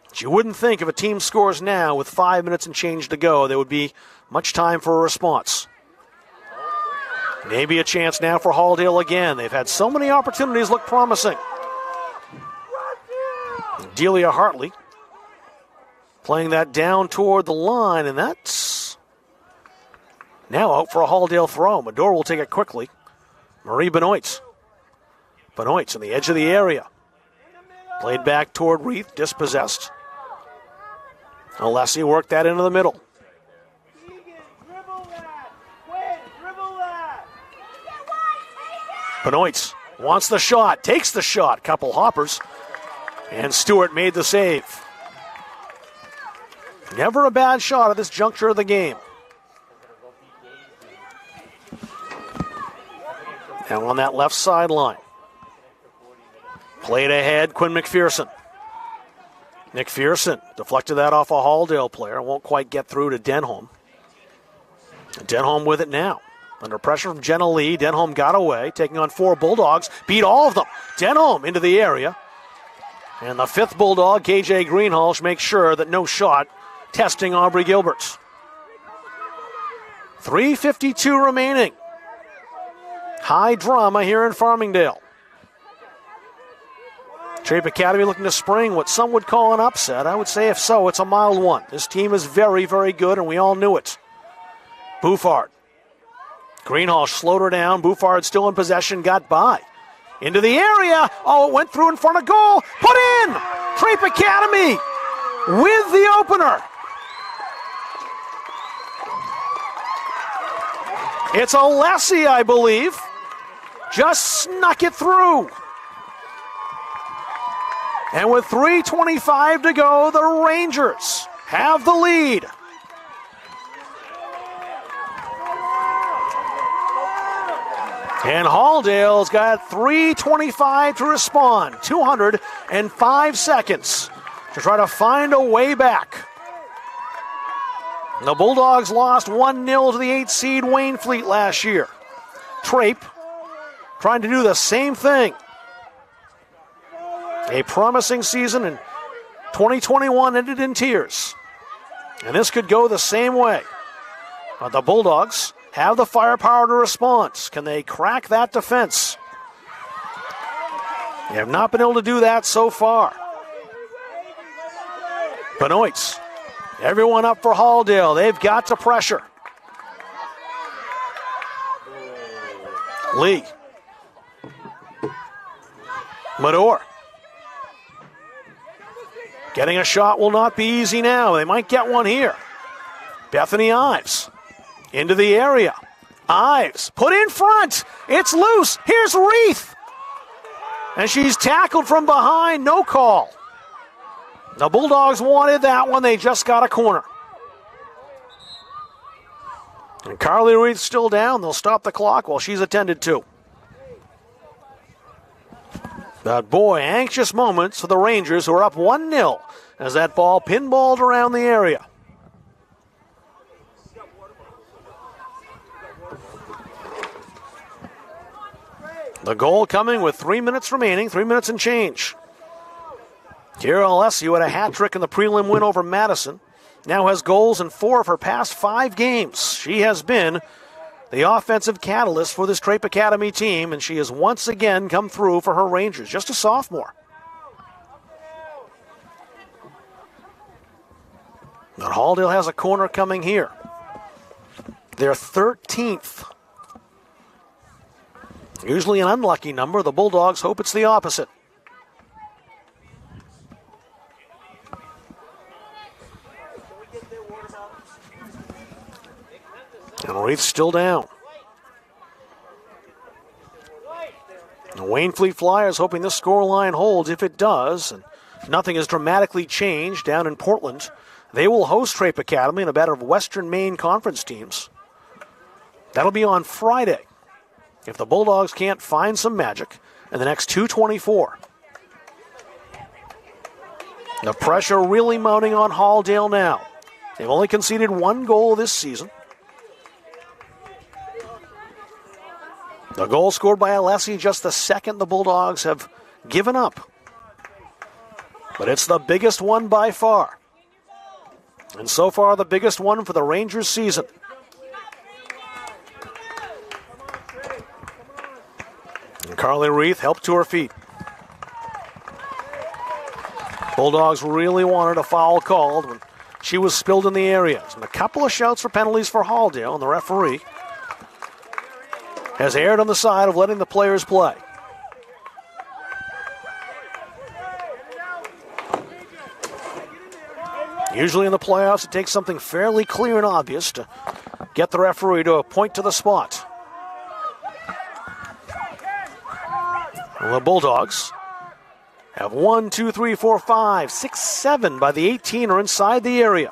But you wouldn't think if a team scores now with 5 minutes and change to go, there would be much time for a response. Maybe a chance now for Halldale again. They've had so many opportunities look promising. Delia Hartley playing that down toward the line, and that's now out for a Halldale throw. Medore will take it quickly. Marie Benoit. Benoit's on the edge of the area. Played back toward Reith, dispossessed. Alessi worked that into the middle. Benoit wants the shot, takes the shot. Couple hoppers. And Stewart made the save. Never a bad shot at this juncture of the game. Now on that left sideline. Played ahead, Quinn McPherson. McPherson deflected that off a Halldale player. Won't quite get through to Denholm. Denholm with it now. Under pressure from Jenna Lee, Denholm got away, taking on 4 Bulldogs. Beat all of them. Denholm into the area. And the 5th Bulldog, KJ Greenhalgh, makes sure that no shot testing Aubrey Gilbert. 3:52 remaining. High drama here in Farmingdale. Traip Academy looking to spring what some would call an upset. I would say if so, it's a mild one. This team is very, very good, and we all knew it. Bouffard. Greenhalgh slowed her down. Bouffard still in possession, got by. Into the area. Oh, it went through in front of goal. Put in! Traip Academy with the opener. It's Alessi, I believe. Just snuck it through. And with 3:25 to go, the Rangers have the lead. And Halldale's got 3:25 to respond. 205 seconds to try to find a way back. The Bulldogs lost 1-0 to the 8th seed Waynefleet last year. Traip trying to do the same thing. A promising season in 2021 ended in tears. And this could go the same way. But the Bulldogs have the firepower to respond. Can they crack that defense? They have not been able to do that so far. Benoit, everyone up for Halldale. They've got to pressure. Lee. Mador. Getting a shot will not be easy now. They might get one here. Bethany Ives into the area. Ives put in front. It's loose. Here's Reith. And she's tackled from behind. No call. The Bulldogs wanted that one. They just got a corner. And Carly Reith still down. They'll stop the clock while she's attended to. But boy, anxious moments for the Rangers, who are up 1-0 as that ball pinballed around the area. The goal coming with 3 minutes remaining, 3 minutes and change. Kira Alessio had a hat trick in the prelim win over Madison. Now has goals in 4 of her past 5 games. She has been the offensive catalyst for this Traip Academy team, and she has once again come through for her Rangers. Just a sophomore. But Halldale has a corner coming here. Their 13th. Usually an unlucky number. The Bulldogs hope it's the opposite. And Reith's still down. The Waynfleet Flyers hoping this scoreline holds. If it does, and nothing has dramatically changed down in Portland, they will host Traip Academy in a battle of Western Maine Conference teams. That'll be on Friday, if the Bulldogs can't find some magic in the next 2:24. The pressure really mounting on Halldale now. They've only conceded 1 goal this season. The goal scored by Alessi, just the second the Bulldogs have given up. But it's the biggest one by far. And so far, the biggest one for the Rangers season. And Carly Reith helped to her feet. Bulldogs really wanted a foul called when she was spilled in the area. And a couple of shouts for penalties for Halldale, and the referee has erred on the side of letting the players play. Usually in the playoffs, it takes something fairly clear and obvious to get the referee to point to the spot. And the Bulldogs have 1, 2, 3, 4, 5, 6, 7 by the 18 are inside the area.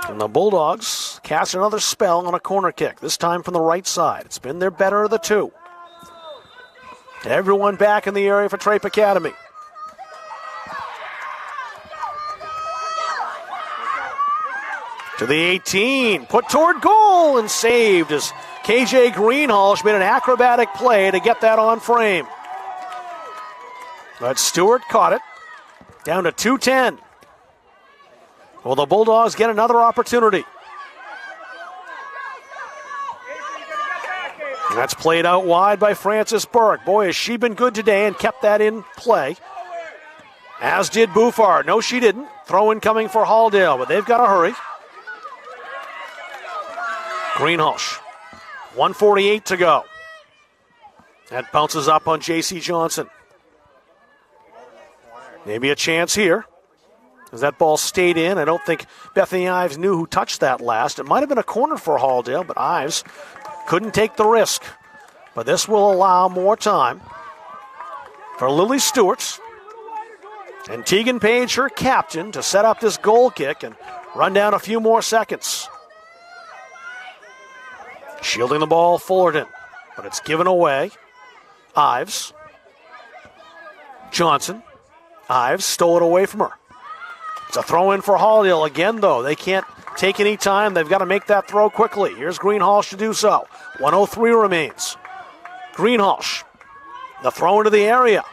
And the Bulldogs cast another spell on a corner kick, this time from the right side. It's been their better of the 2. Everyone back in the area for Traip Academy. To the 18, put toward goal and saved as KJ Greenhalgh made an acrobatic play to get that on frame. But Stewart caught it, down to 2:10. Will the Bulldogs get another opportunity? That's played out wide by Frances Burke. Boy, has she been good today and kept that in play. As did Bouffard. No, she didn't. Throw in coming for Halldale, but they've got to hurry. Greenhalgh, 1:48 to go. That bounces up on J.C. Johnson. Maybe a chance here. As that ball stayed in, I don't think Bethany Ives knew who touched that last. It might have been a corner for Halldale, but Ives couldn't take the risk. But this will allow more time for Lily Stewart and Tegan Page, her captain, to set up this goal kick and run down a few more seconds. Shielding the ball, Fullerton, but it's given away. Ives. Johnson. Ives stole it away from her. It's a throw in for Halldale again, though. They can't take any time. They've got to make that throw quickly. Here's Greenhalgh to do so. 1:03 remains. Greenhalgh, the throw into the area.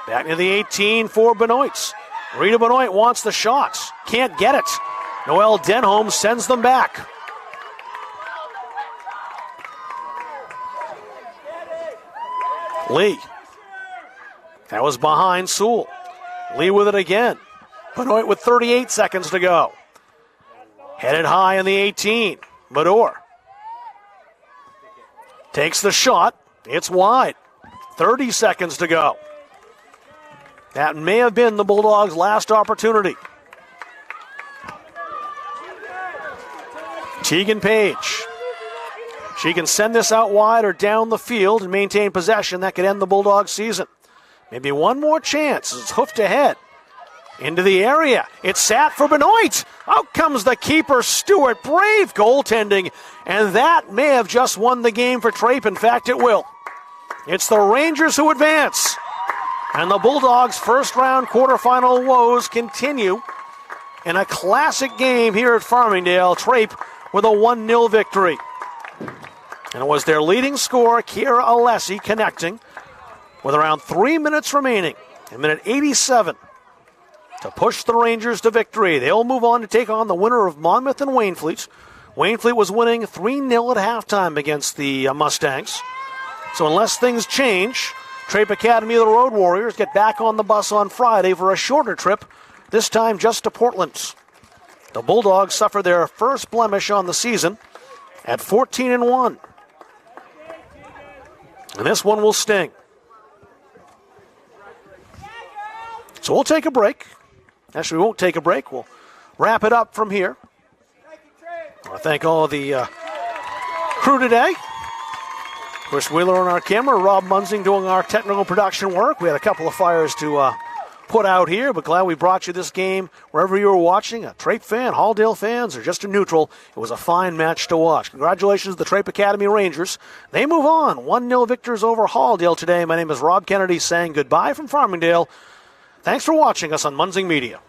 Back into the 18 for Benoit. Rita Benoit wants the shots. Can't get it. Noelle Denholm sends them back. Lee. That was behind Sewell. Lee with it again. Benoit with 38 seconds to go. Headed high in the 18. Mador takes the shot. It's wide. 30 seconds to go. That may have been the Bulldogs' last opportunity. Tegan Page. She can send this out wide or down the field and maintain possession. That could end the Bulldogs' season. Maybe one more chance. It's hoofed ahead. Into the area. It's sat for Benoit. Out comes the keeper, Stewart. Brave goaltending. And that may have just won the game for Traip. In fact, it will. It's the Rangers who advance. And the Bulldogs' first-round quarterfinal woes continue in a classic game here at Farmingdale. Traip with a 1-0 victory. And it was their leading scorer, Kira Alessi, connecting with around 3 minutes remaining. In minute 87 to push the Rangers to victory. They'll move on to take on the winner of Monmouth and Waynflete. Waynflete was winning 3-0 at halftime against the Mustangs. So unless things change, Traip Academy of the Road Warriors get back on the bus on Friday for a shorter trip, this time just to Portland. The Bulldogs suffer their first blemish on the season at 14-1. And this one will sting. So we'll take a break. Actually, we won't take a break. We'll wrap it up from here. I want to thank all of the crew today. Chris Wheeler on our camera, Rob Munzing doing our technical production work. We had a couple of fires to put out here, but glad we brought you this game wherever you were watching. A Traip fan, Halldale fans, or just a neutral. It was a fine match to watch. Congratulations to the Traip Academy Rangers. They move on. 1-0 victors over Halldale today. My name is Rob Kennedy saying goodbye from Farmingdale. Thanks for watching us on Munzing Media.